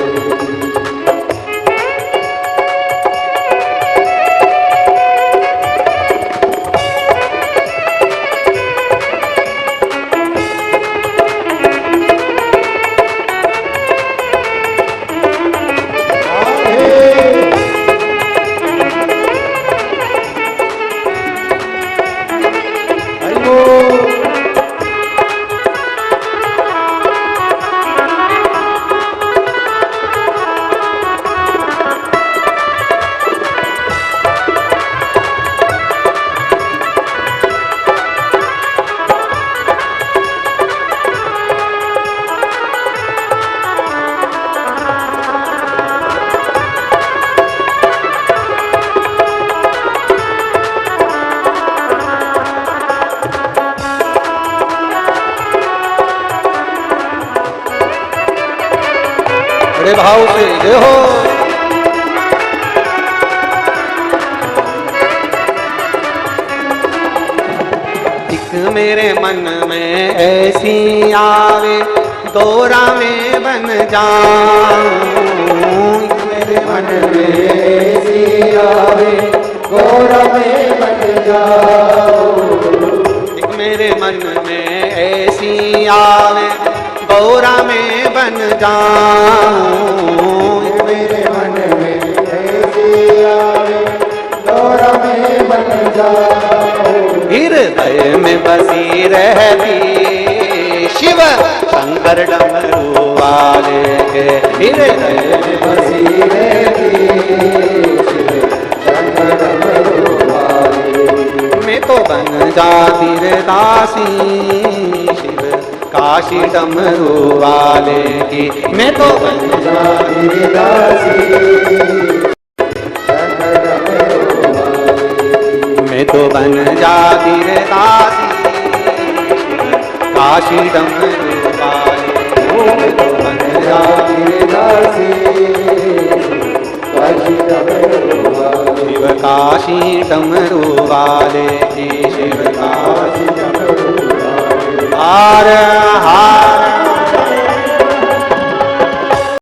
बड़े भाव से जय हो। एक मेरे मन में ऐसी आवे दोरा में बन जाऊं, मेरे मन में ऐसी आवे गोरा में बन जाओ। एक मेरे मन में ऐसी आवे गौरा में बन जाऊं, मेरे मन में ऐसी आवे गोरा में बन जाओ। हृदय में बसी रहती शिव शंकर डमरू वाले के, हृदय में बसी रहती शिव शंकर डमरू वाले। मैं तो बन जाती रे दासी शिव काशी डमरू वाले की, मैं तो बन जाती रे दासी मैं तो बन जाती रे दासी काशी डमरू वाले, मैं तो बन जाती रे दासी काशी डमरू वाले। शिव काशी डमरू वाले की, शिव काशी डमरू वाले। हार हार